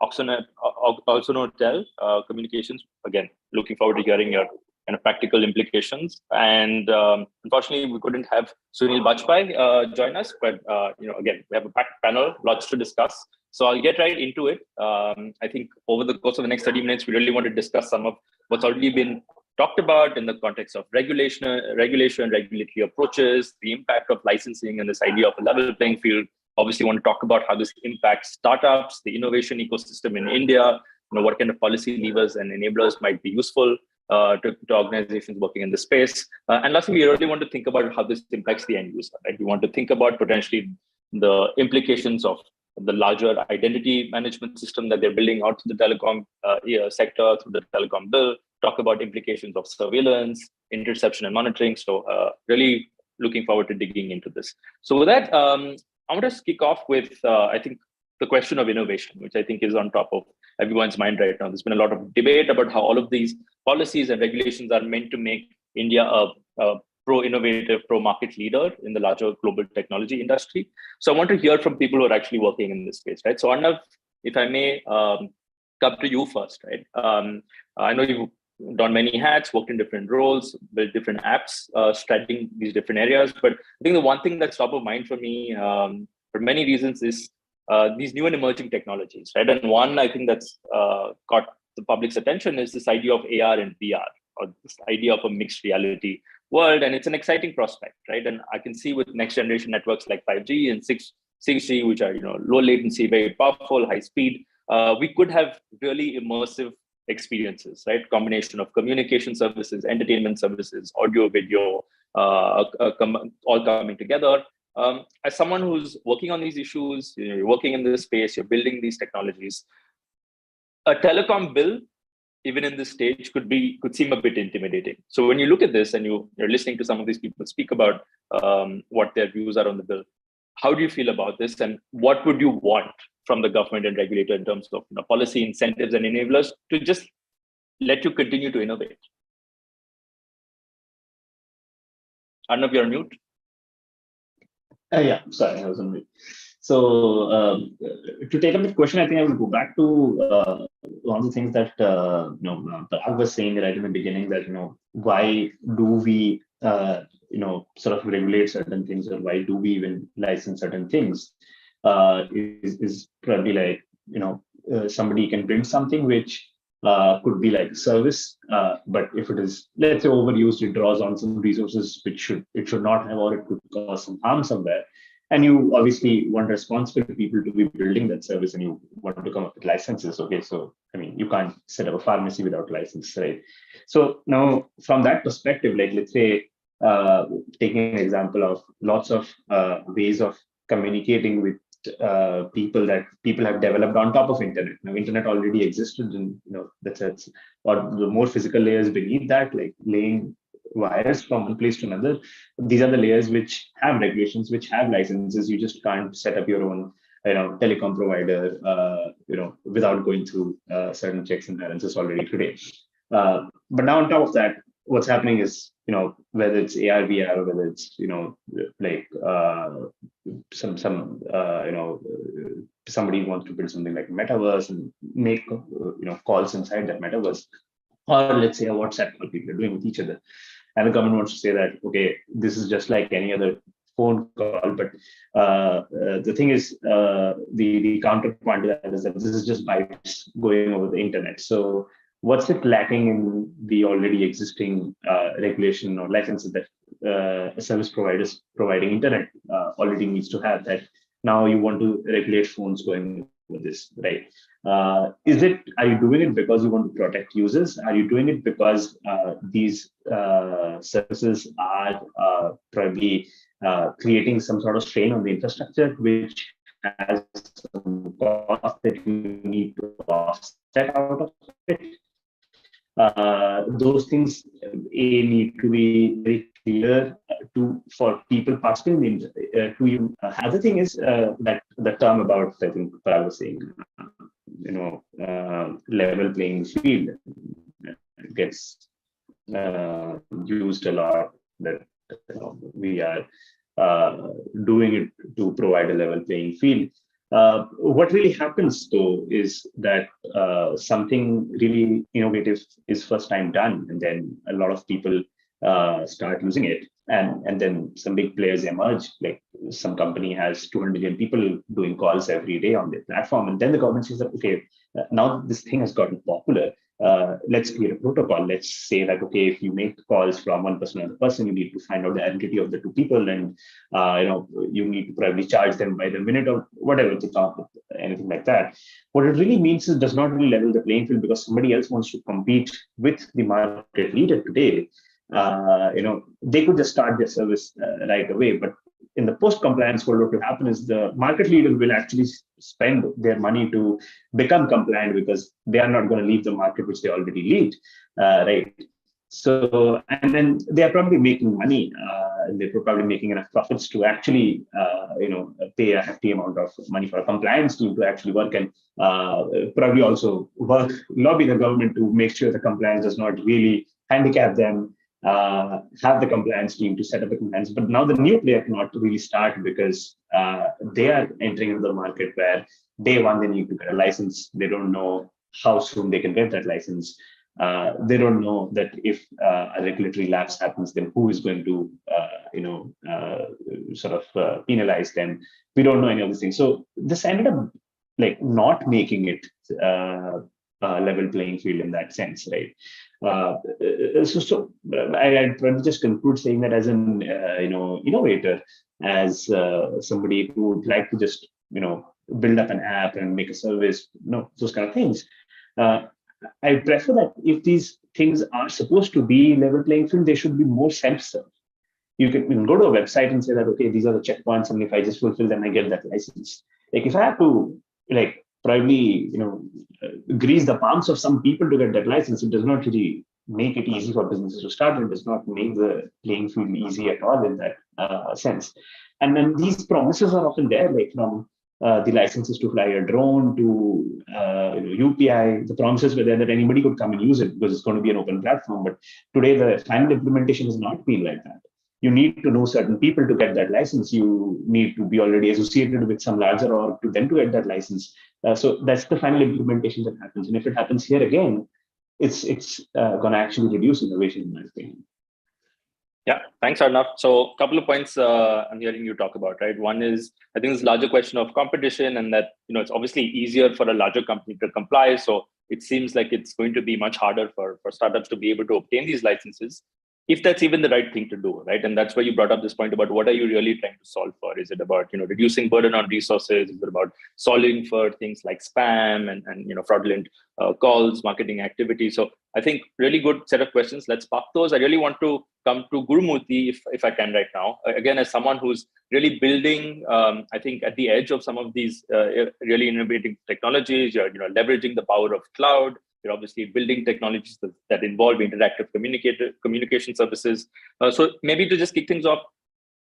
Oxonotel Communications. Again, looking forward to hearing your kind of practical implications. And unfortunately, we couldn't have Sunil Bajpai join us, but again, we have a packed panel, lots to discuss. So I'll get right into it. I think over the course of the next 30 minutes, we really want to discuss some of what's already been talked about in the context of regulation, regulatory approaches, the impact of licensing, and this idea of a level playing field. Obviously, want to talk about how this impacts startups, the innovation ecosystem in India, what kind of policy levers and enablers might be useful to organizations working in this space. And lastly, we really want to think about how this impacts the end user. Right? We want to think about potentially the implications of the larger identity management system that they're building out to the telecom sector through the telecom bill, talk about implications of surveillance, interception and monitoring. So really looking forward to digging into this. So with that, I want to kick off with, I think, the question of innovation, which I think is on top of everyone's mind right now. There's been a lot of debate about how all of these policies and regulations are meant to make India a pro-innovative, pro-market leader in the larger global technology industry. So I want to hear from people who are actually working in this space, right? So Arnav, if I may come to you first, right? I know you've done many hats, worked in different roles, built different apps, straddling these different areas. But I think the one thing that's top of mind for me, for many reasons, is these new and emerging technologies, right? And one, I think that's caught the public's attention is this idea of AR and VR, or this idea of a mixed reality world. And it's an exciting prospect, right? And I can see with next generation networks like 5G and 6G, which are low latency, very powerful, high speed, we could have really immersive experiences, right? Combination of communication services, entertainment services, audio, video, all coming together. As someone who's working on these issues, you're working in this space, you're building these technologies, a telecom bill, even in this stage, could seem a bit intimidating. So when you look at this and you're listening to some of these people speak about what their views are on the bill, how do you feel about this, and what would you want from the government and regulator in terms of policy incentives and enablers to just let you continue to innovate? Arnav, you're on mute. Yeah, sorry, I was on mute. So to take up the question, I think I will go back to one of the things that Parag was saying right in the beginning, that why do we sort of regulate certain things, or why do we even license certain things? Is probably like somebody can bring something which could be like a service, but if it is, let's say, overused, it draws on some resources which it should not have, or it could cause some harm somewhere. And you obviously want responsible people to be building that service, and you want to come up with licenses. Okay, so I mean, you can't set up a pharmacy without license, right? So now, from that perspective, like let's say, taking an example of lots of ways of communicating with people that people have developed on top of internet. Now, internet already existed, in that sense, or the more physical layers beneath that, like laying wires from one place to another. These are the layers which have regulations, which have licenses. You just can't set up your own telecom provider without going through certain checks and balances already today. But now on top of that, what's happening is whether it's AR, VR, or whether it's somebody wants to build something like a metaverse and make calls inside that metaverse, or let's say a WhatsApp call people are doing with each other. And the government wants to say that, okay, this is just like any other phone call. But the thing is, the counterpoint to that is that this is just bytes going over the internet. So what's it lacking in the already existing regulation or licenses that service providers providing internet already needs to have, that now you want to regulate phones going this, right? Are you doing it because you want to protect users? Are you doing it because these services are probably creating some sort of strain on the infrastructure, which has some cost that you need to offset out of it? Those things need to be very clear for people participating in to you. Other thing is that the term about, I think I was saying, level playing field gets used a lot. That we are doing it to provide a level playing field. What really happens though is that something really innovative is first time done, and then a lot of people start using it, and then some big players emerge. Like some company has 200 million people doing calls every day on their platform, and then the government says that, okay, now this thing has gotten popular. Let's create a protocol. Let's say that, okay, if you make calls from one person to another person, you need to find out the identity of the two people, and you need to probably charge them by the minute or whatever, anything like that. What it really means is it does not really level the playing field, because somebody else wants to compete with the market leader today. They could just start their service right away, but in the post-compliance world, what will happen is the market leader will actually spend their money to become compliant, because they are not going to leave the market which they already lead, right? So, and then they are probably making money. They're probably making enough profits to actually, pay a hefty amount of money for a compliance team to actually work, and probably also lobby the government to make sure the compliance does not really handicap them. Have the compliance team to set up a compliance. But now the new player cannot really start, because they are entering into the market where day one they need to get a license. They don't know how soon they can get that license. They don't know that if a regulatory lapse happens, then who is going to penalize them. We don't know any of these things. So this ended up like not making it level playing field in that sense, right? So I'd probably just conclude saying that as an innovator, as somebody who would like to just build up an app and make a service, those kind of things. I prefer that if these things are supposed to be level playing field, they should be more self-serve. You can go to a website and say that, okay, these are the checkpoints, and if I just fulfill them, I get that license. Like if I have to probably grease the palms of some people to get that license, it does not really make it easy for businesses to start. It does not make the playing field easy at all in that sense. And then these promises are often there, like from the licenses to fly a drone to UPI. The promises were there that anybody could come and use it because it's going to be an open platform. But today, the final implementation has not been like that. You need to know certain people to get that license. You need to be already associated with some larger org to then to get that license. So that's the final implementation that happens. And if it happens here again, it's going to actually reduce innovation, in my opinion. Yeah, thanks, Arnav. So a couple of points I'm hearing you talk about, right? One is, I think this larger question of competition, and that, it's obviously easier for a larger company to comply. So it seems like it's going to be much harder for startups to be able to obtain these licenses, if that's even the right thing to do, right? And that's why you brought up this point about what are you really trying to solve for? Is it about, reducing burden on resources? Is it about solving for things like spam and fraudulent calls, marketing activity? So I think really good set of questions. Let's park those. I really want to come to Gurumurthy, if I can right now. Again, as someone who's really building, I think at the edge of some of these really innovative technologies, you're leveraging the power of cloud. You're obviously building technologies that involve interactive communication services. So maybe to just kick things off,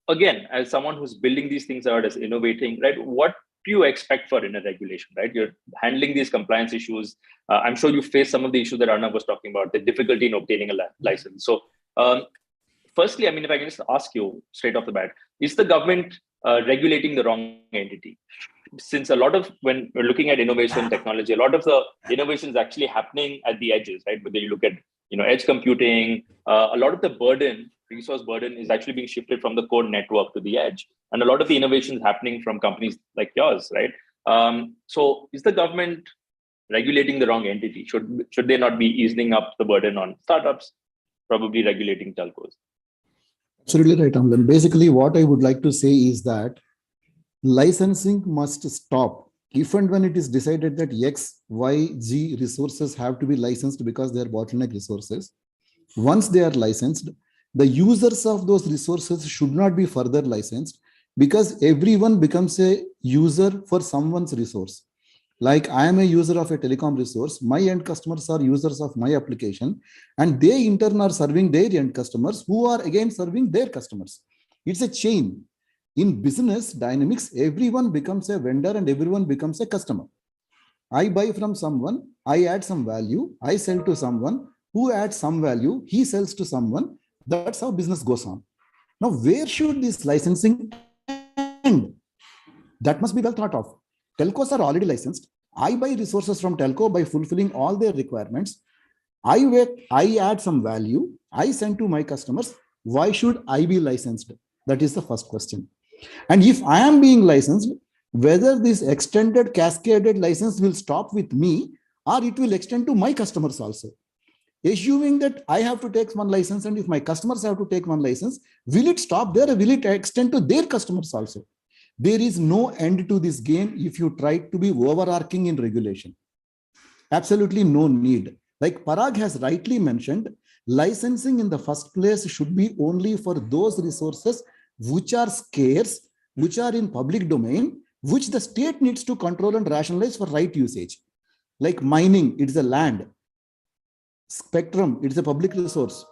again, as someone who's building these things out, as innovating, right? What do you expect for in a regulation, right? You're handling these compliance issues. I'm sure you face some of the issues that Arnav was talking about, the difficulty in obtaining a license. So firstly, if I can just ask you straight off the bat, is the government regulating the wrong entity? Since when we're looking at innovation technology, a lot of the innovation is actually happening at the edges, right? Whether you look at edge computing, a lot of the resource burden is actually being shifted from the core network to the edge, and a lot of the innovation is happening from companies like yours, right? So is the government regulating the wrong entity? Should they not be easing up the burden on startups, probably regulating telcos? Absolutely right, Amlan. Basically, what I would like to say is that licensing must stop if and when it is decided that X, Y, Z resources have to be licensed because they are bottleneck resources, once they are licensed, the users of those resources should not be further licensed, because everyone becomes a user for someone's resource. Like I am a user of a telecom resource, my end customers are users of my application, and they in turn are serving their end customers, who are again serving their customers. It's a chain. In business dynamics, everyone becomes a vendor and everyone becomes a customer. I buy from someone, I add some value, I sell to someone who adds some value, he sells to someone. That's how business goes on. Now, where should this licensing end? That must be well thought of. Telcos are already licensed. I buy resources from telco by fulfilling all their requirements. I add some value, I send to my customers. Why should I be licensed? That is the first question. And if I am being licensed, whether this extended cascaded license will stop with me or it will extend to my customers also. Assuming that I have to take one license, and if my customers have to take one license, will it stop there or will it extend to their customers also? There is no end to this game if you try to be overarching in regulation. Absolutely no need. Like Parag has rightly mentioned, licensing in the first place should be only for those resources which are scarce, which are in public domain, which the state needs to control and rationalize for right usage. Like mining, it's a land. Spectrum, it's a public resource.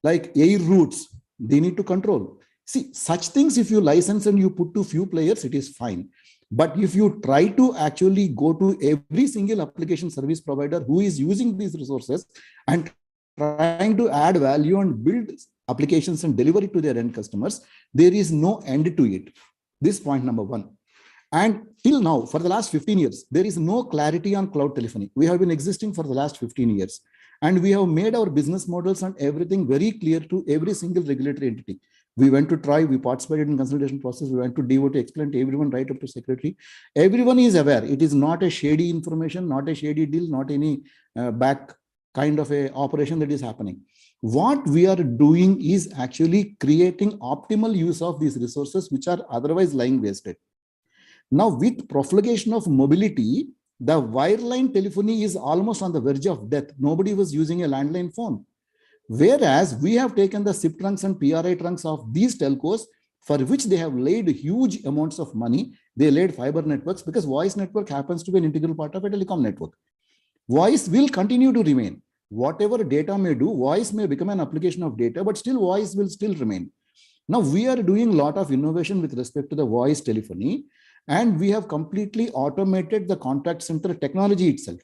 Like air routes, they need to control. See, such things, if you license and you put to few players, it is fine. But if you try to actually go to every single application service provider who is using these resources and trying to add value and build applications and deliver it to their end customers, there is no end to it. This point number one. And till now, for the last 15 years, there is no clarity on cloud telephony. We have been existing for the last 15 years. And we have made our business models and everything very clear to every single regulatory entity. We went to TRAI, we participated in consultation process, we went to DOT, explain to everyone right up to secretary. Everyone is aware. It is not a shady information, not a shady deal, not any back kind of a operation that is happening. What we are doing is actually creating optimal use of these resources, which are otherwise lying wasted. Now, with profligation of mobility, the wireline telephony is almost on the verge of death. Nobody was using a landline phone. Whereas we have taken the SIP trunks and PRI trunks of these telcos, for which they have laid huge amounts of money. They laid fiber networks because voice network happens to be an integral part of a telecom network. Voice will continue to remain. Whatever data may do, voice may become an application of data, but still voice will still remain. Now we are doing a lot of innovation with respect to the voice telephony, and we have completely automated the contact center technology itself.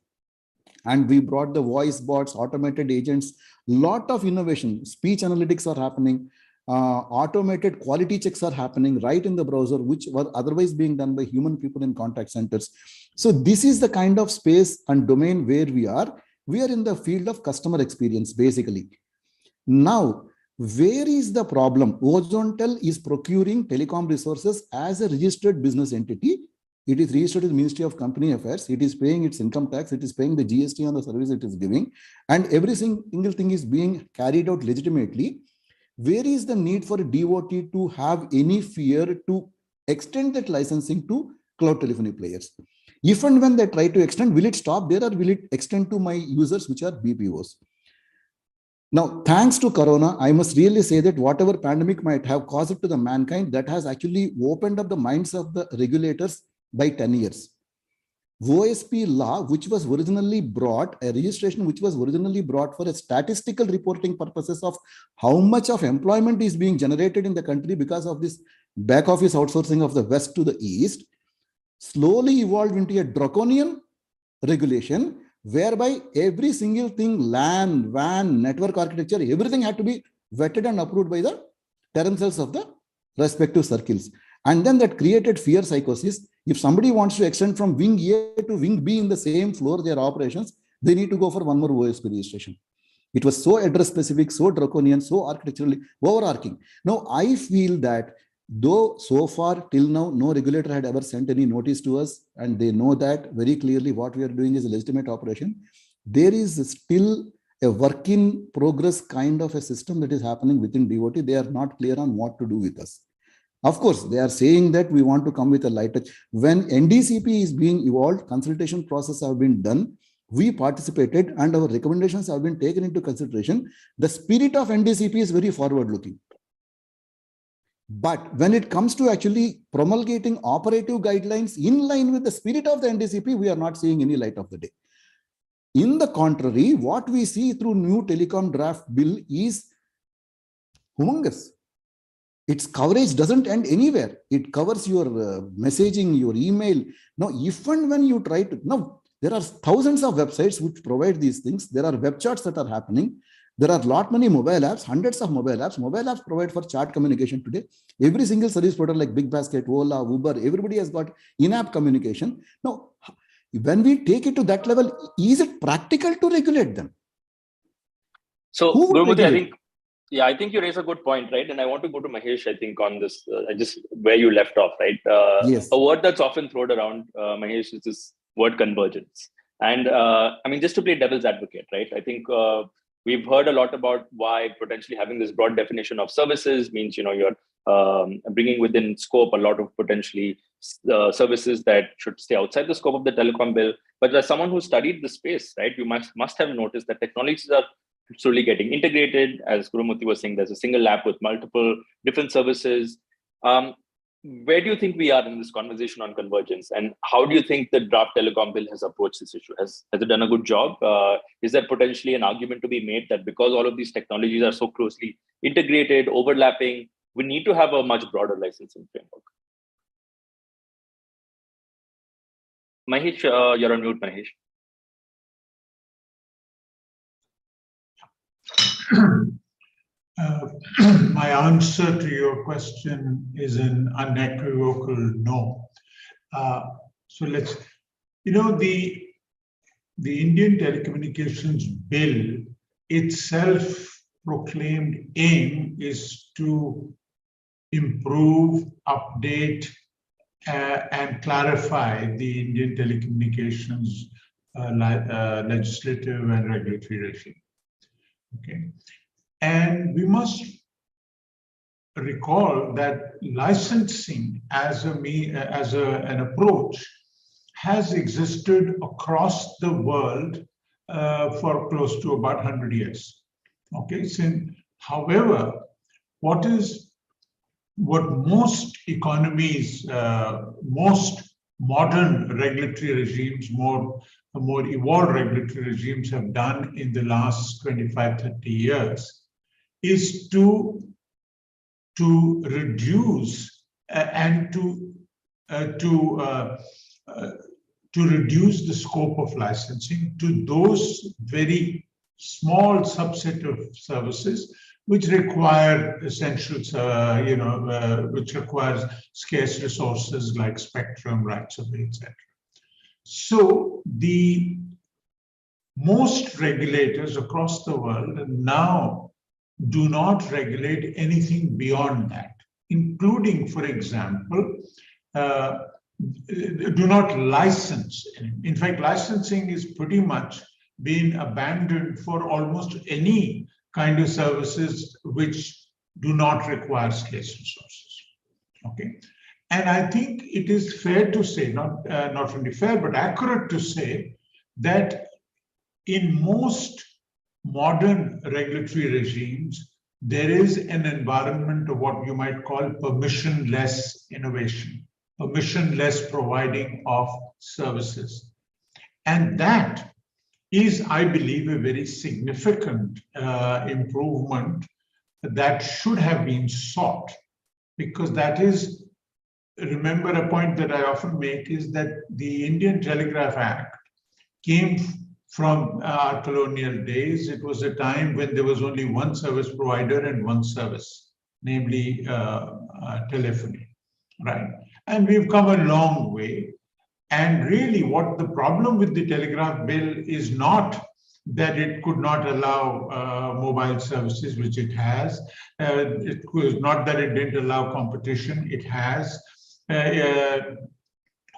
And we brought the voice bots, automated agents, lot of innovation. Speech analytics are happening. Automated quality checks are happening right in the browser, which were otherwise being done by human people in contact centers. So this is the kind of space and domain where we are. We are in the field of customer experience, basically. Now, where is the problem? Ozontel is procuring telecom resources as a registered business entity. It is registered with the Ministry of Company Affairs. It is paying its income tax. It is paying the GST on the service it is giving. And every single thing is being carried out legitimately. Where is the need for a DOT to have any fear to extend that licensing to cloud telephony players? If and when they try to extend, will it stop there or will it extend to my users, which are BPOs? Now, thanks to Corona, I must really say that whatever pandemic might have caused to the mankind, that has actually opened up the minds of the regulators by 10 years. OSP law, which was originally brought, a registration which was originally brought for a statistical reporting purposes of how much of employment is being generated in the country because of this back office outsourcing of the West to the East, slowly evolved into a draconian regulation whereby every single thing, LAN, WAN, network architecture, everything had to be vetted and approved by the terms of the respective circles. And then that created fear psychosis. If somebody wants to extend from wing A to wing B in the same floor, their operations, they need to go for one more OSP registration. It was so address specific, so draconian, so architecturally overarching. Now, I feel that though so far till now, no regulator had ever sent any notice to us, and they know that very clearly what we are doing is a legitimate operation, there is still a work in progress kind of a system that is happening within DOT. They are not clear on what to do with us. Of course, they are saying that we want to come with a light touch. When NDCP is being evolved, consultation process have been done, we participated and our recommendations have been taken into consideration. The spirit of NDCP is very forward-looking. But when it comes to actually promulgating operative guidelines in line with the spirit of the NDCP, we are not seeing any light of the day. In the contrary, what we see through new telecom draft bill is humongous. Its coverage doesn't end anywhere. It covers your messaging, your email. Now, if and when you try to, now there are thousands of websites which provide these things. There are web chats that are happening. There are many mobile apps, hundreds of mobile apps. Mobile apps provide for chat communication today. Every single service provider like Big Basket, Ola, Uber, everybody has got in-app communication. Now, when we take it to that level, is it practical to regulate them? So, Who would Gurumurthy, I regulate? think, yeah, I think you raise a good point, right? And I want to go to Mahesh, I think, on this, just where you left off, right? Yes. A word that's often thrown around, Mahesh, is this word convergence. And I mean, just to play devil's advocate, right? I think we've heard a lot about why potentially having this broad definition of services means, you know, you're bringing within scope a lot of potentially services that should stay outside the scope of the telecom bill. But as someone who studied the space, right, you must have noticed that technologies are slowly getting integrated. As Gurumurthy was saying, there's a single app with multiple different services. Where do you think we are in this conversation on convergence, and how do you think the draft telecom bill has approached this issue? Has it done a good job? Is there potentially an argument to be made that because all of these technologies are so closely integrated, overlapping, we need to have a much broader licensing framework? Mahesh, you're on mute, Mahesh. My answer to your question is an unequivocal no. So let's, you know, the Indian Telecommunications Bill, its self-proclaimed aim is to improve, update, and clarify the Indian telecommunications legislative and regulatory regime. Okay. And we must recall that licensing as an approach has existed across the world for close to about 100 years. Okay. However, what most economies, most modern regulatory regimes, more evolved regulatory regimes have done in the last 25, 30 years is to reduce and to reduce the scope of licensing to those very small subset of services which require essentials, which requires scarce resources like spectrum, rights of way, etc. So the most regulators across the world now do not regulate anything beyond that, including, for example, do not license. In fact, licensing is pretty much been abandoned for almost any kind of services which do not require scarce resources. Okay, and I think it is fair to say, not only fair but accurate to say, that in most modern regulatory regimes, there is an environment of what you might call permissionless innovation, permissionless providing of services. And that is, I believe, a very significant improvement that should have been sought, because that is, remember, a point that I often make is that the Indian Telegraph Act came from our colonial days. It was a time when there was only one service provider and one service, namely telephony, right? And we've come a long way. And really what the problem with the Telegraph Bill is not that it could not allow mobile services, which it has. It was not that it didn't allow competition, it has.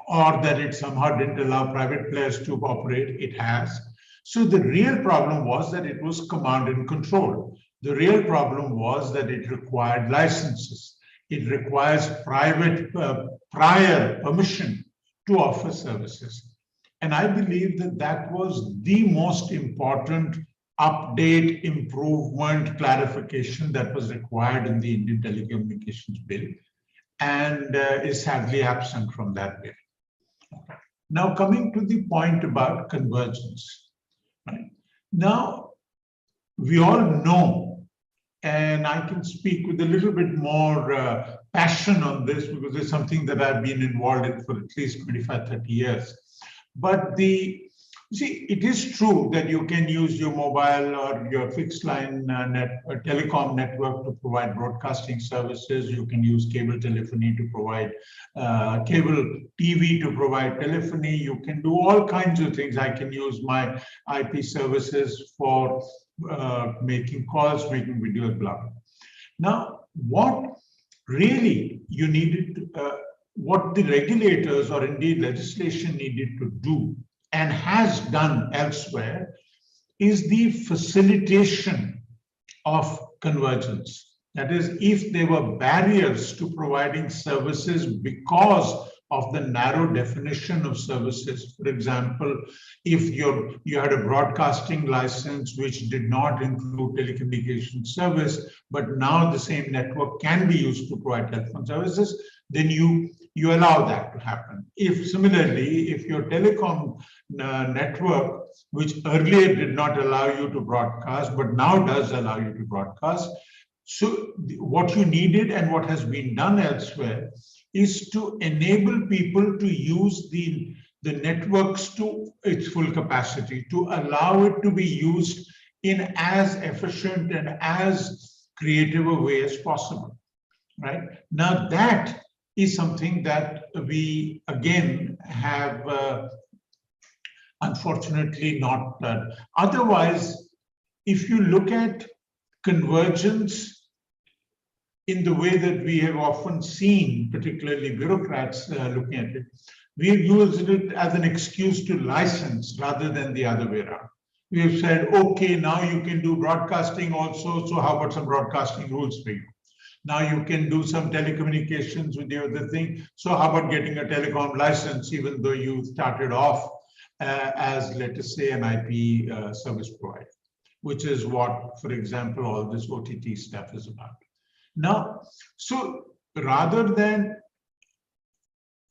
Or that it somehow didn't allow private players to operate, it has. So the real problem was that it was command and control. The real problem was that it required licenses. It requires prior permission to offer services. And I believe that that was the most important update, improvement, clarification that was required in the Indian Telecommunications Bill, and is sadly absent from that bill. Now, coming to the point about convergence. Right? Now, we all know, and I can speak with a little bit more passion on this because it's something that I've been involved in for at least 25, 30 years. But see, it is true that you can use your mobile or your fixed line telecom network to provide broadcasting services. You can use cable telephony to provide cable TV to provide telephony. You can do all kinds of things. I can use my IP services for making calls, making videos, blah, blah. Now, what really you needed, what the regulators or indeed legislation needed to do and has done elsewhere is the facilitation of convergence. That is, if there were barriers to providing services because of the narrow definition of services, for example, if you had a broadcasting license which did not include telecommunication service, but now the same network can be used to provide telephone services, then you allow that to happen. If similarly, if your telecom network, which earlier did not allow you to broadcast, but now does allow you to broadcast, so what you needed and what has been done elsewhere is to enable people to use the networks to its full capacity, to allow it to be used in as efficient and as creative a way as possible, right? Now that is something that we again have unfortunately not done. Otherwise, if you look at convergence in the way that we have often seen, particularly bureaucrats looking at it, we've used it as an excuse to license rather than the other way around. We have said, okay, now you can do broadcasting also, so how about some broadcasting rules for you? Now you can do some telecommunications with the other thing, so how about getting a telecom license, even though you started off as, let us say, an IP service provider, which is what, for example, all this OTT stuff is about. Now, so rather than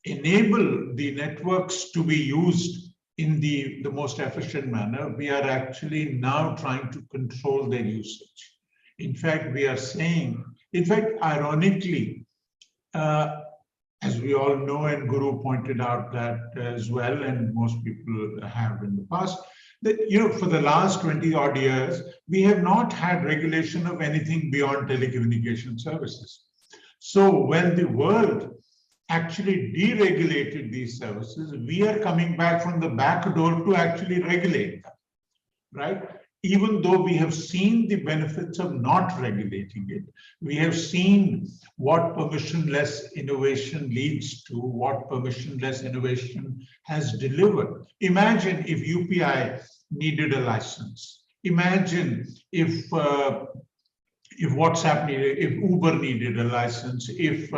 enable the networks to be used in the most efficient manner, we are actually now trying to control their usage. In fact, we are saying, in fact, ironically, as we all know, and Guru pointed out that as well, and most people have in the past, that for the last 20 odd years, we have not had regulation of anything beyond telecommunication services. So when the world actually deregulated these services, we are coming back from the back door to actually regulate them, right? Even though we have seen the benefits of not regulating it, we have seen what permissionless innovation leads to, what permissionless innovation has delivered. Imagine if UPI needed a license. Imagine if WhatsApp needed, if Uber needed a license, if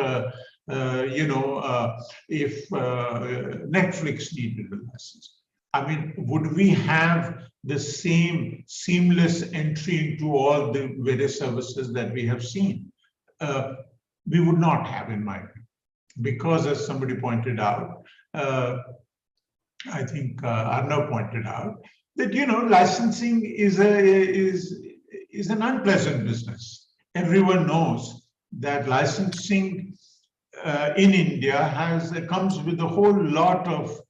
Netflix needed a license. I mean, would we have the same seamless entry into all the various services that we have seen? We would not have, in my view, because as somebody pointed out, I think Arnav pointed out, that licensing is an unpleasant business. Everyone knows that licensing in India comes with a whole lot of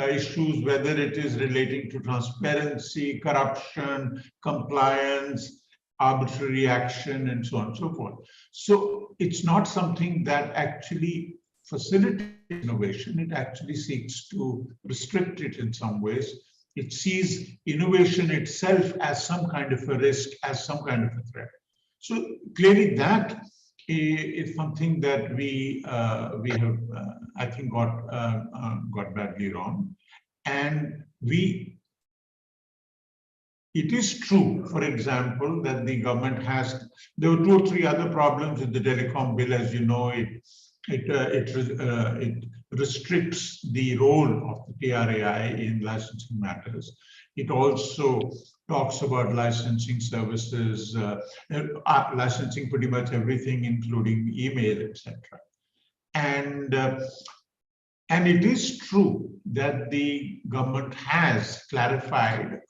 issues, whether it is relating to transparency, corruption, compliance, arbitrary action, and so on and so forth. So it's not something that actually facilitates innovation. It actually seeks to restrict it in some ways. It sees innovation itself as some kind of a risk, as some kind of a threat. So clearly that is something that we have, I think, got badly wrong, and we it is true, for example, that the government has, there were 2 or 3 other problems with the telecom bill. As you know, it restricts the role of the TRAI in licensing matters. It also talks about licensing services, licensing pretty much everything, including email, etc. And it is true that the government has clarified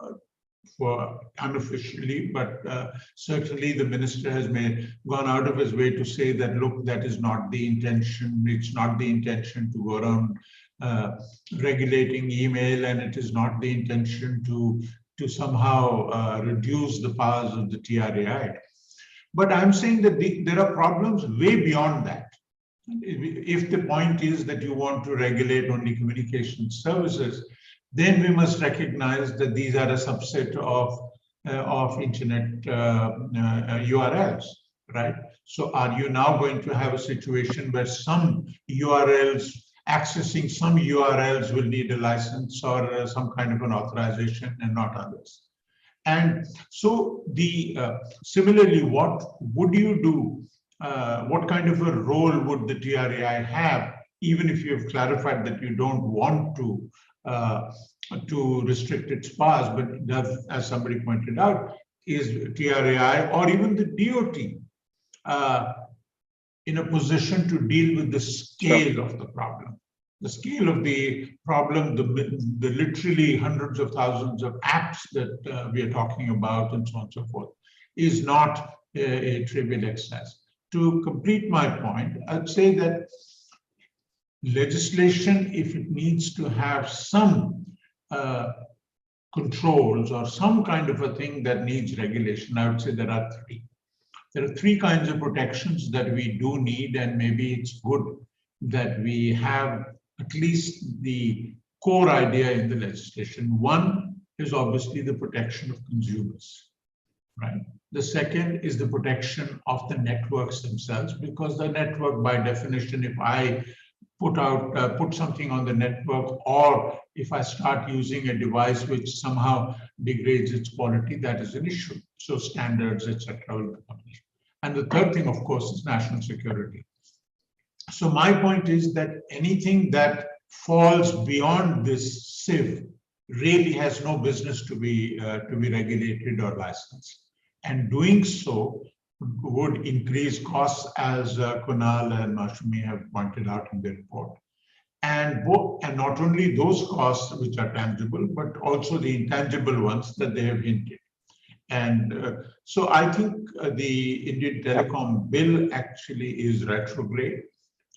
for unofficially, but certainly the minister has gone out of his way to say that, look, that is not the intention. It's not the intention to go around regulating email, and it is not the intention to somehow reduce the powers of the TRAI. But I'm saying that there are problems way beyond that. If the point is that you want to regulate only communication services, then we must recognize that these are a subset of internet URLs, right? So are you now going to have a situation where some URLs, accessing some URLs will need a license or some kind of an authorization and not others? And so similarly, what would you do? What kind of a role would the TRAI have, even if you have clarified that you don't want to restrict its powers, but does, as somebody pointed out, is TRAI or even the DOT in a position to deal with the scale of the problem? The scale of the problem, the literally hundreds of thousands of apps that we are talking about and so on and so forth, is not a trivial exercise. To complete my point, I'd say that legislation, if it needs to have some controls or some kind of a thing that needs regulation, I would say there are 3. There are 3 kinds of protections that we do need, and maybe it's good that we have at least the core idea in the legislation. One is obviously the protection of consumers, right? The second is the protection of the networks themselves, because the network, by definition, if I put something on the network, or if I start using a device which somehow degrades its quality, that is an issue. So standards, etc., will be published. And the third thing, of course, is national security. So my point is that anything that falls beyond this sieve really has no business to be regulated or licensed. And doing so would increase costs, as Kunal and Mashumi have pointed out in their report. And not only those costs which are tangible, but also the intangible ones that they have hinted. And so I think the Indian Telecom Bill actually is retrograde.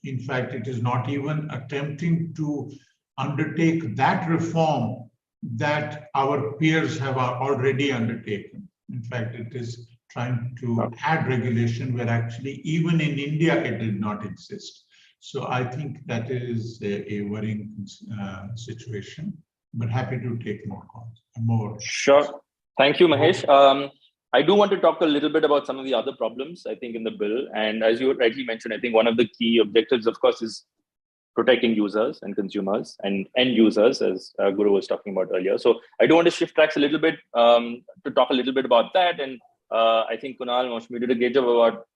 In fact, it is not even attempting to undertake that reform that our peers have already undertaken. In fact, it is trying to add regulation where actually even in India it did not exist. So I think that is a worrying situation, but happy to take more calls. Sure. Thank you, Mahesh. I do want to talk a little bit about some of the other problems, I think, in the bill. And as you rightly mentioned, I think one of the key objectives, of course, is protecting users and consumers and end users, as Guru was talking about earlier. So I do want to shift tracks a little bit to talk a little bit about that. And I think Kunal and Mashmi did a great job about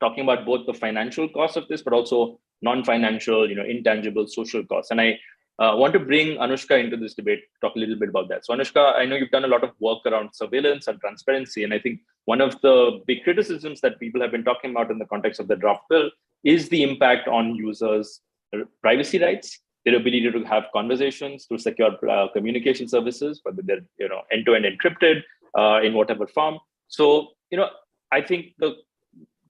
talking about both the financial costs of this, but also non-financial, intangible social costs. And I want to bring Anushka into this debate, talk a little bit about that. So Anushka, I know you've done a lot of work around surveillance and transparency. And I think one of the big criticisms that people have been talking about in the context of the draft bill is the impact on users' privacy rights, their ability to have conversations through secure communication services, whether they're end-to-end encrypted in whatever form. So, I think the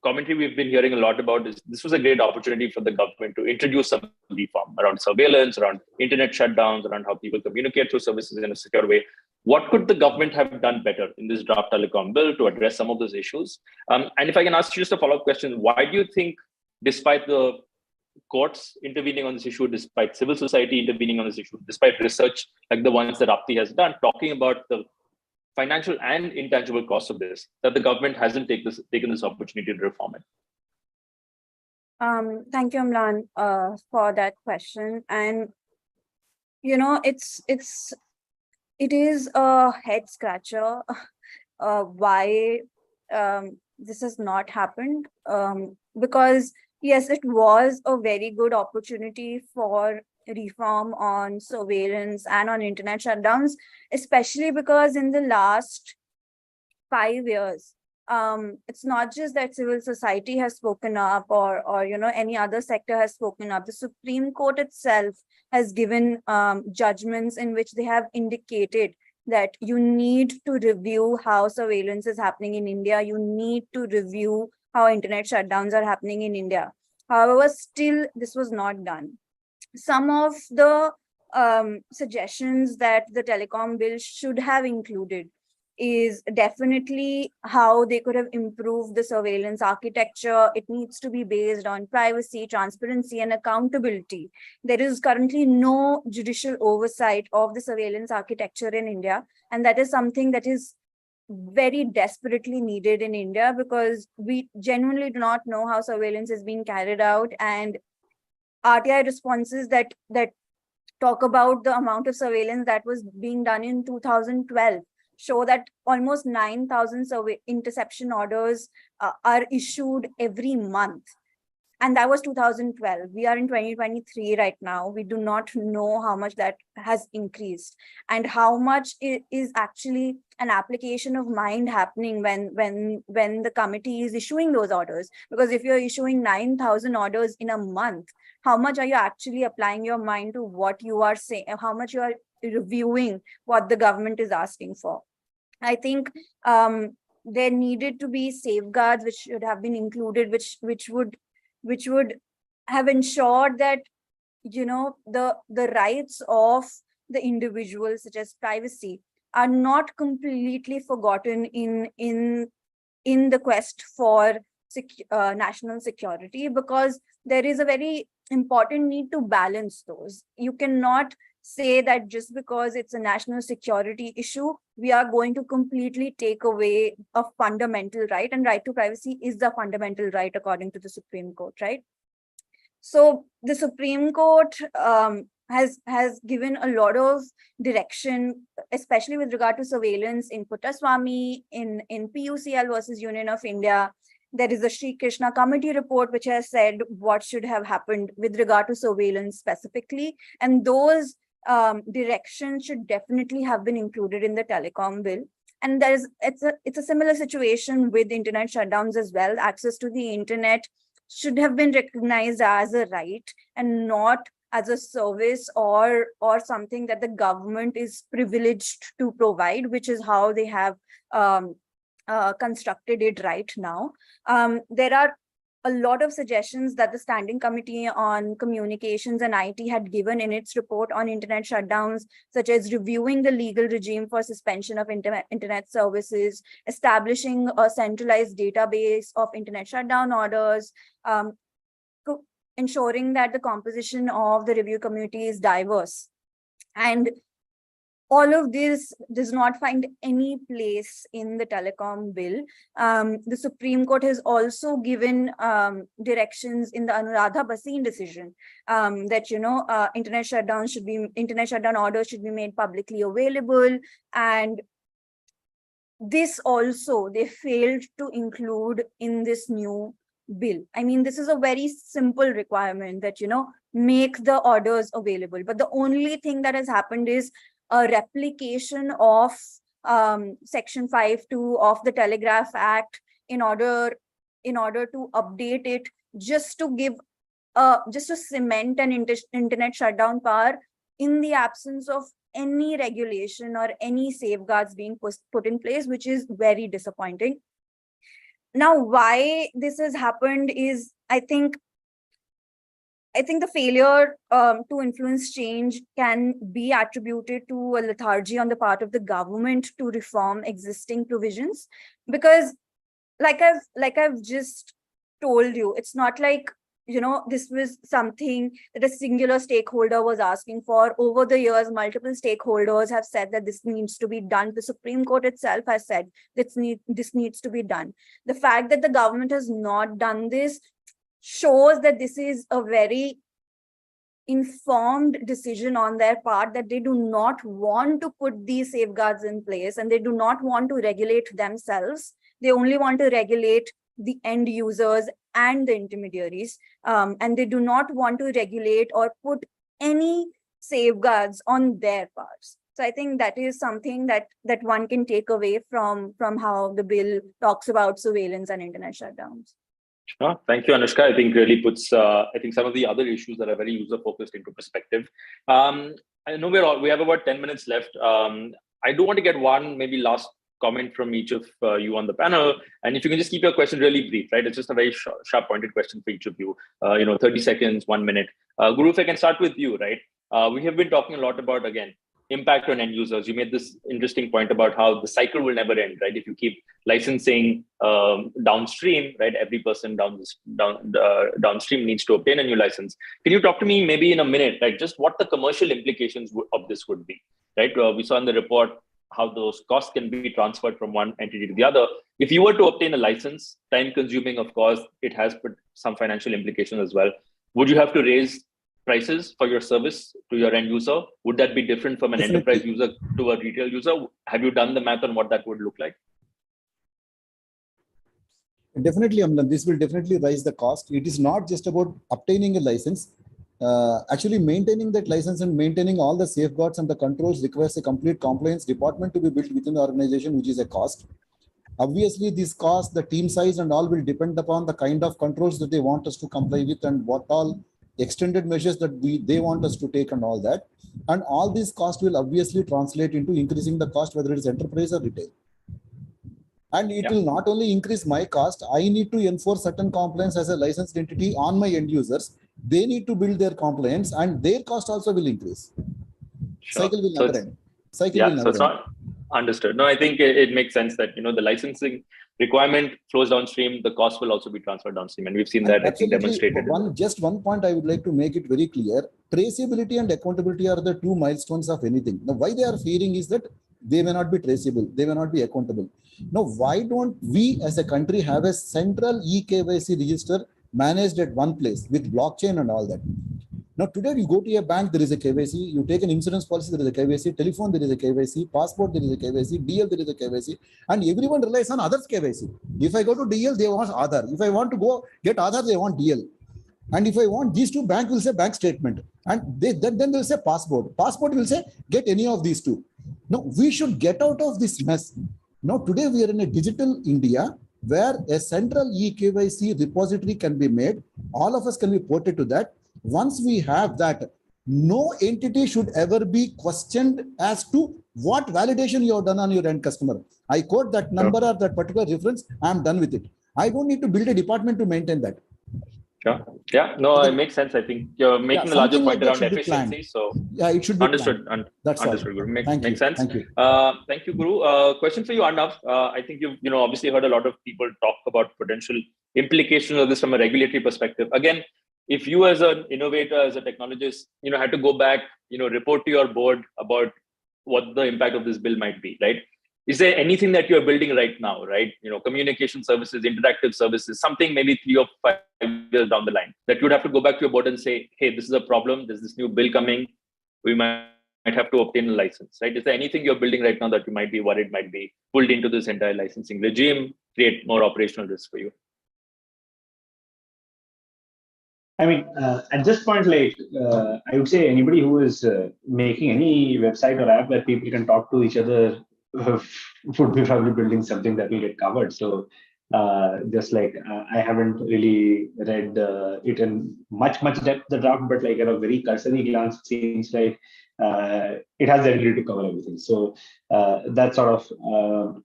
commentary we've been hearing a lot about is this was a great opportunity for the government to introduce some reform around surveillance, around internet shutdowns, around how people communicate through services in a secure way. What could the government have done better in this draft telecom bill to address some of those issues? And if I can ask you just a follow-up question, why do you think, despite the courts intervening on this issue, despite civil society intervening on this issue, despite research like the ones that Apti has done, talking about the financial and intangible costs of this, that the government hasn't taken this opportunity to reform it? Thank you, Amlan, for that question. And it's it is a head scratcher why this has not happened. Because yes, it was a very good opportunity for reform on surveillance and on internet shutdowns, especially because in the last 5 years, it's not just that civil society has spoken up, or any other sector has spoken up. The Supreme Court itself has given judgments in which they have indicated that you need to review how surveillance is happening in India. You need to review how internet shutdowns are happening in India. However, still this was not done. Some of the suggestions that the telecom bill should have included is definitely how they could have improved the surveillance architecture. It needs to be based on privacy, transparency, and accountability. There is currently no judicial oversight of the surveillance architecture in India, and that is something that is very desperately needed in India, because we genuinely do not know how surveillance is being carried out, and RTI responses that talk about the amount of surveillance that was being done in 2012 show that almost 9,000 interception orders are issued every month. And that was 2012. We are in 2023 right now. We do not know how much that has increased, and how much is actually an application of mind happening when the committee is issuing those orders. Because if you're issuing 9,000 orders in a month, how much are you actually applying your mind to what you are saying? How much you are reviewing what the government is asking for? I think there needed to be safeguards which should have been included, which would have ensured that the rights of the individual, such as privacy, are not completely forgotten in the quest for national security, because there is a very important need to balance those. You cannot say that just because it's a national security issue, we are going to completely take away a fundamental right, and right to privacy is the fundamental right according to the Supreme Court, right? So the Supreme Court has given a lot of direction, especially with regard to surveillance in Puttaswamy, in PUCL versus Union of India. There is a Sri Krishna committee report which has said what should have happened with regard to surveillance specifically, and those directions should definitely have been included in the telecom bill. And it's a similar situation with internet shutdowns as well. Access to the internet should have been recognized as a right and not as a service or something that the government is privileged to provide, which is how they have constructed it right now. There are a lot of suggestions that the Standing Committee on Communications and IT had given in its report on internet shutdowns, such as reviewing the legal regime for suspension of internet services, establishing a centralized database of internet shutdown orders, ensuring that the composition of the review committee is diverse. And all of this does not find any place in the telecom bill. The Supreme Court has also given directions in the Anuradha Bhasin decision that internet shutdown orders should be made publicly available, and this also they failed to include in this new bill. I mean, this is a very simple requirement that make the orders available, but the only thing that has happened is a replication of Section 5(2) of the Telegraph Act in order to update it, just to cement an internet shutdown power in the absence of any regulation or any safeguards being put in place, which is very disappointing. Now, why this has happened is, I think the failure to influence change can be attributed to a lethargy on the part of the government to reform existing provisions, because like I've just told you, it's not like this was something that a singular stakeholder was asking for. Over the years, multiple stakeholders have said that this needs to be done. The Supreme Court itself has said this needs to be done. The fact that the government has not done this shows that this is a very informed decision on their part that they do not want to put these safeguards in place and they do not want to regulate themselves. They only want to regulate the end users and the intermediaries, and they do not want to regulate or put any safeguards on their parts. So I think that is something that one can take away from how the bill talks about surveillance and internet shutdowns. Sure. Thank you, Anushka. I think really puts I think some of the other issues that are very user focused into perspective. I know we have about 10 minutes left. I do want to get one maybe last comment from each of you on the panel, and if you can just keep your question really brief, right? It's just a very sharp pointed question for each of you. 30 seconds, 1 minute. Guru, if I can start with you, right? We have been talking a lot about, again, impact on end users. You made this interesting point about how the cycle will never end, right? If you keep licensing downstream, right, every person downstream needs to obtain a new license. Can you talk to me maybe in a minute, like just what the commercial implications of this would be, right? We saw in the report how those costs can be transferred from one entity to the other. If you were to obtain a license, time consuming, of course, it has put some financial implications as well. Would you have to raise prices for your service to your end user? Would that be different from an enterprise user to a retail user? Have you done the math on what that would look like? Definitely, this will definitely raise the cost. It is not just about obtaining a license. Actually maintaining that license and maintaining all the safeguards and the controls requires a complete compliance department to be built within the organization, which is a cost. Obviously, this cost, the team size and all will depend upon the kind of controls that they want us to comply with and what all extended measures that they want us to take and all that. And all these costs will obviously translate into increasing the cost, whether it is enterprise or retail. And it will not only increase my cost, I need to enforce certain compliance as a licensed entity on my end users. They need to build their compliance and their cost also will increase. Sure. Cycle will never end. Cycle will never end. Not understood. No, I think it makes sense that, the licensing requirement flows downstream, the cost will also be transferred downstream. And we've seen that, I think, demonstrated. Just one point I would like to make it very clear. Traceability and accountability are the two milestones of anything. Now, why they are fearing is that they may not be traceable, they may not be accountable. Now, why don't we as a country have a central eKYC register managed at one place with blockchain and all that? Now, today you go to a bank, there is a KYC, you take an insurance policy, there is a KYC, telephone, there is a KYC, passport, there is a KYC, DL, there is a KYC, and everyone relies on others' KYC. If I go to DL, they want Aadhaar. If I want to go get Aadhaar, they want DL. And if I want these two, bank will say bank statement. And then they'll say passport. Passport will say get any of these two. Now, we should get out of this mess. Now, today we are in a digital India where a central eKYC repository can be made. All of us can be ported to that. Once we have that, no entity should ever be questioned as to what validation you have done on your end customer. I quote that number or that particular reference, I'm done with it. I don't need to build a department to maintain that. Sure. Yeah, no, it makes sense. I think you're making a larger point around efficiency. So yeah, it should be understood. That's understood. All. Makes sense. Thank you. Thank you, Guru. Question for you, Arnav. I think you've obviously heard a lot of people talk about potential implications of this from a regulatory perspective. Again, if you as an innovator, as a technologist, had to go back, report to your board about what the impact of this bill might be, right? Is there anything that you're building right now, right? Communication services, interactive services, something maybe 3 or 5 years down the line that you'd have to go back to your board and say, hey, this is a problem. There's this new bill coming. We might have to obtain a license, right? Is there anything you're building right now that you might be worried might be pulled into this entire licensing regime, create more operational risk for you? I mean, at this point, I would say anybody who is making any website or app where people can talk to each other would be probably building something that will get covered. So just I haven't really read it in much depth, the draft, but at a very cursory glance, it seems like it has the ability to cover everything. So that sort of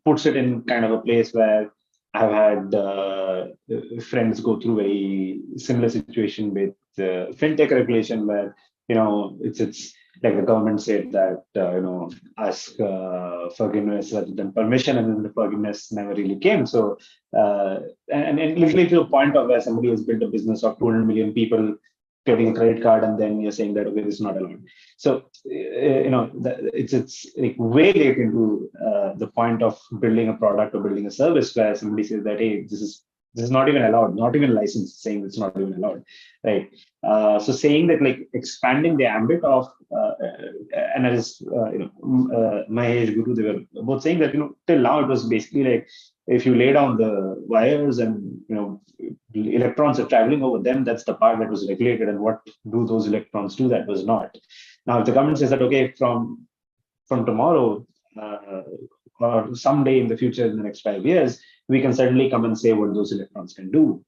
puts it in kind of a place where I've had friends go through very similar situation with fintech regulation where, it's like the government said that, ask forgiveness rather than permission, and then the forgiveness never really came. So, and literally to the point of where somebody has built a business of 200 million people getting a credit card, and then you're saying that, okay, this is not allowed. So, it's like way late into the point of building a product or building a service where somebody says that, hey, this is This is not even allowed, not even licensed, saying it's not even allowed, right? So saying that, like, expanding the ambit of, and as Mahesh, Guru, they were both saying that, till now it was basically like, if you lay down the wires and, electrons are traveling over them, that's the part that was regulated, and what do those electrons do, that was not. Now, if the government says that, okay, from tomorrow, or someday in the future, in the next 5 years, we can certainly come and say what those electrons can do.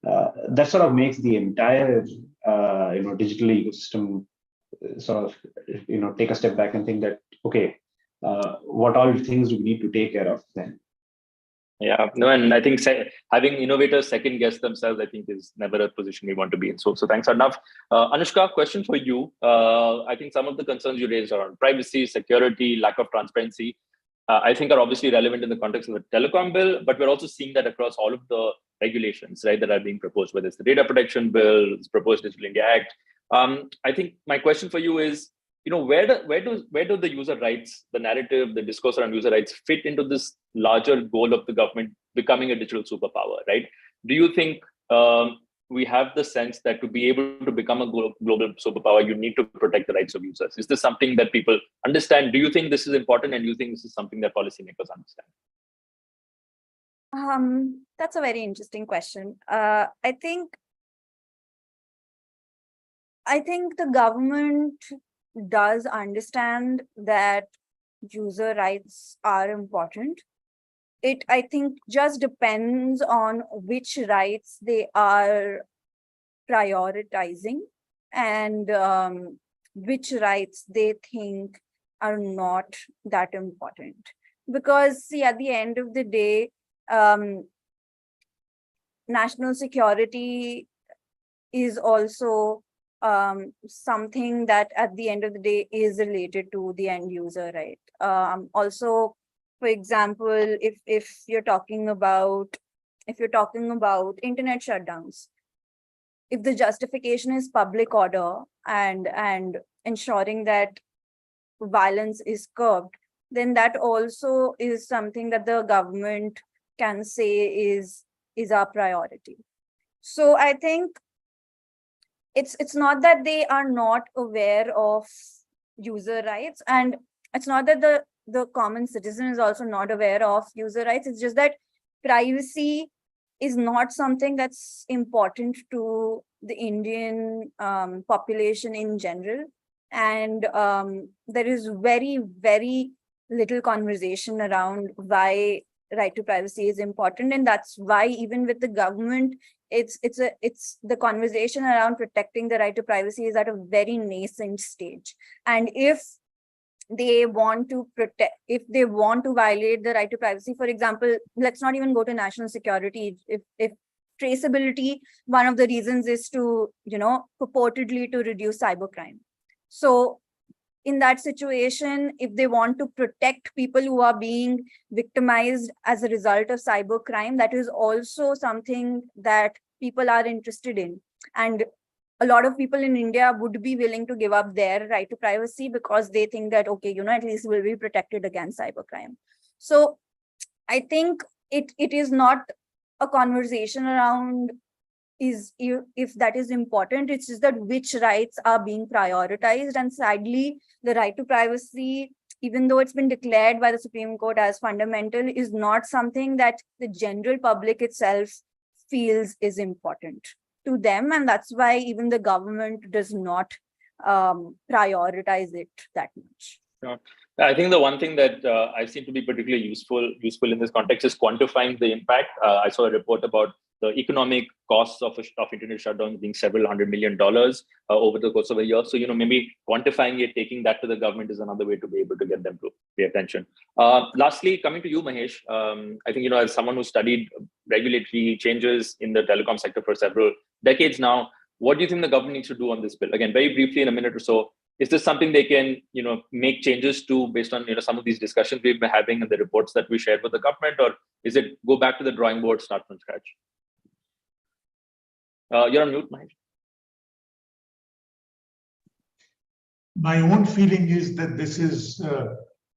That sort of makes the entire, digital ecosystem sort of, take a step back and think that, okay, what all things do we need to take care of then? Yeah, no, and I think having innovators second guess themselves, I think, is never a position we want to be in. So thanks, Arnav. Anushka, question for you. I think some of the concerns you raised around privacy, security, lack of transparency, I think are obviously relevant in the context of the telecom bill, but we're also seeing that across all of the regulations, right, that are being proposed, whether it's the data protection bill, it's proposed Digital India Act. I think my question for you is, where do the user rights, the narrative, the discourse around user rights fit into this larger goal of the government becoming a digital superpower, right? Do you think we have the sense that to be able to become a global superpower, you need to protect the rights of users? Is this something that people understand? Do you think this is important, and do you think this is something that policymakers understand? That's a very interesting question. I think the government does understand that user rights are important. It, I think, just depends on which rights they are prioritizing and which rights they think are not that important. Because, see, at the end of the day, national security is also something that at the end of the day is related to the end user, right? Also, for example, if you're talking about internet shutdowns, if the justification is public order and ensuring that violence is curbed, then that also is something that the government can say is our priority. So I think it's not that they are not aware of user rights, and it's not that the common citizen is also not aware of user rights. It's just that privacy is not something that's important to the Indian population in general. And there is very, very little conversation around why right to privacy is important. And that's why even with the government, it's the conversation around protecting the right to privacy is at a very nascent stage. And if they want to violate the right to privacy, for example, let's not even go to national security. If traceability, one of the reasons is to, purportedly to reduce cybercrime. So in that situation, if they want to protect people who are being victimized as a result of cybercrime, that is also something that people are interested in. And a lot of people in India would be willing to give up their right to privacy because they think that, okay, at least we'll be protected against cybercrime. So I think it is not a conversation around if that is important. It's just that which rights are being prioritized. And sadly, the right to privacy, even though it's been declared by the Supreme Court as fundamental, is not something that the general public itself feels is important to them. And that's why even the government does not prioritize it that much. Sure. I think the one thing that I seem to be particularly useful in this context is quantifying the impact. I saw a report about the economic costs of internet shutdowns being several $100 million over the course of a year. So, maybe quantifying it, taking that to the government is another way to be able to get them to pay attention. Lastly, coming to you, Mahesh, I think, as someone who studied regulatory changes in the telecom sector for several decades now, what do you think the government needs to do on this bill? Again, very briefly in a minute or so, is this something they can, make changes to based on, some of these discussions we've been having and the reports that we shared with the government, or is it go back to the drawing board, start from scratch? You're on mute, Mahesh. My own feeling is that this is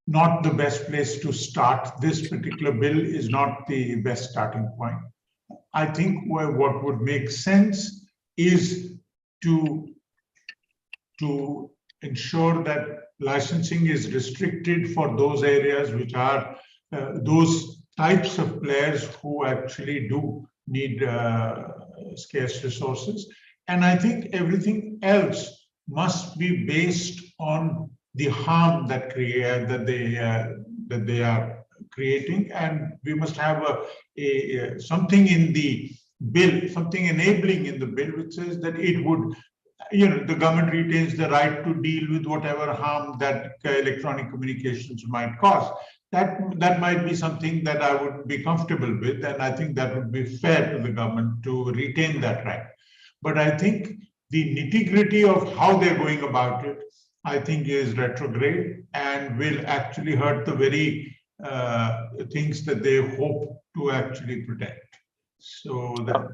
not the best place to start. This particular bill is not the best starting point. I think what would make sense is to ensure that licensing is restricted for those areas which are those types of players who actually do need scarce resources. And I think everything else must be based on the harm that they are creating, and we must have something in the bill, something enabling in the bill, which says that it would, the government retains the right to deal with whatever harm that electronic communications might cause. That might be something that I would be comfortable with, and I think that would be fair to the government to retain that right. But I think the nitty-gritty of how they're going about it, I think, is retrograde and will actually hurt the very things that they hope to actually protect. So that.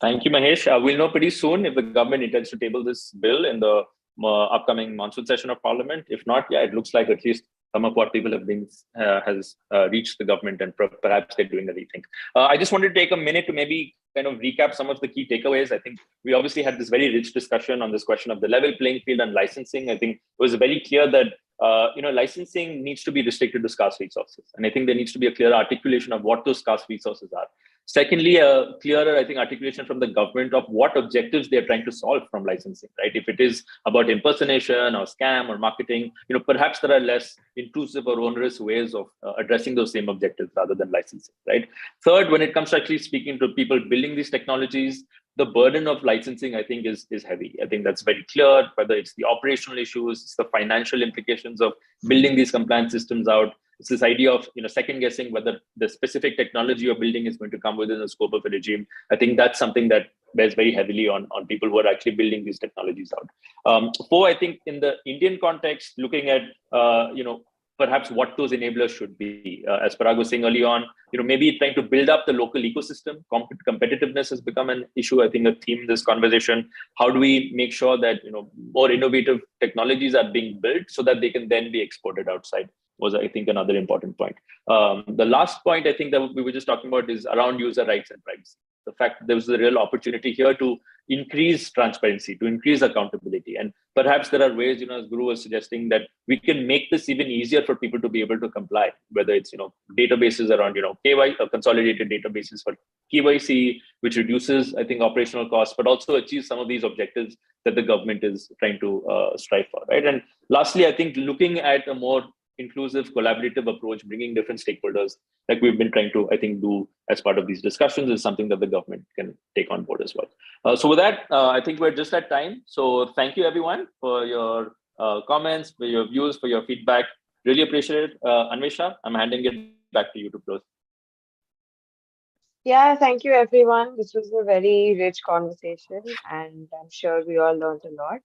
Thank you, Mahesh. We'll know pretty soon if the government intends to table this bill in the upcoming monsoon session of Parliament. If not, yeah, it looks like at least some of what people have been has reached the government, and perhaps they're doing a rethink. I just wanted to take a minute to maybe kind of recap some of the key takeaways. I think we obviously had this very rich discussion on this question of the level playing field and licensing. I think it was very clear that licensing needs to be restricted to scarce resources, and I think there needs to be a clear articulation of what those scarce resources are. Secondly, a clearer, I think, articulation from the government of what objectives they're trying to solve from licensing, right? If it is about impersonation or scam or marketing, perhaps there are less intrusive or onerous ways of addressing those same objectives rather than licensing, right? Third, when it comes to actually speaking to people building these technologies, the burden of licensing, I think, is heavy. I think that's very clear, whether it's the operational issues, it's the financial implications of building these compliance systems out. It's this idea of second guessing whether the specific technology you're building is going to come within the scope of a regime. I think that's something that bears very heavily on people who are actually building these technologies out. Four, I think in the Indian context, looking at perhaps what those enablers should be. As Parag was saying early on, maybe trying to build up the local ecosystem. Competitiveness has become an issue, I think, a theme in this conversation. How do we make sure that more innovative technologies are being built so that they can then be exported outside? Was, I think, another important point. The last point I think that we were just talking about is around user rights and privacy. The fact that there was a real opportunity here to increase transparency, to increase accountability. And perhaps there are ways, as Guru was suggesting, that we can make this even easier for people to be able to comply, whether it's, databases around, KYC, consolidated databases for KYC, which reduces, I think, operational costs, but also achieves some of these objectives that the government is trying to strive for, right? And lastly, I think looking at a more inclusive, collaborative approach, bringing different stakeholders like we've been trying to, I think, do as part of these discussions is something that the government can take on board as well. So with that, I think we're just at time. So thank you, everyone, for your comments, for your views, for your feedback. Really appreciate it. Anvesha, I'm handing it back to you to close. Yeah, thank you, everyone. This was a very rich conversation, and I'm sure we all learned a lot.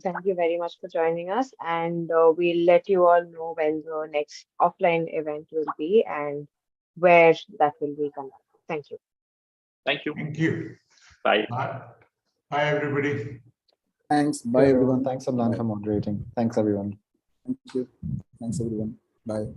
Thank you very much for joining us, and we'll let you all know when the next offline event will be and where that will be conducted. Thank you. Thank you. Thank you. Bye. Bye, everybody. Thanks. Bye, everyone. Thanks, Amlan, for moderating. Thanks, everyone. Thank you. Thanks, everyone. Bye.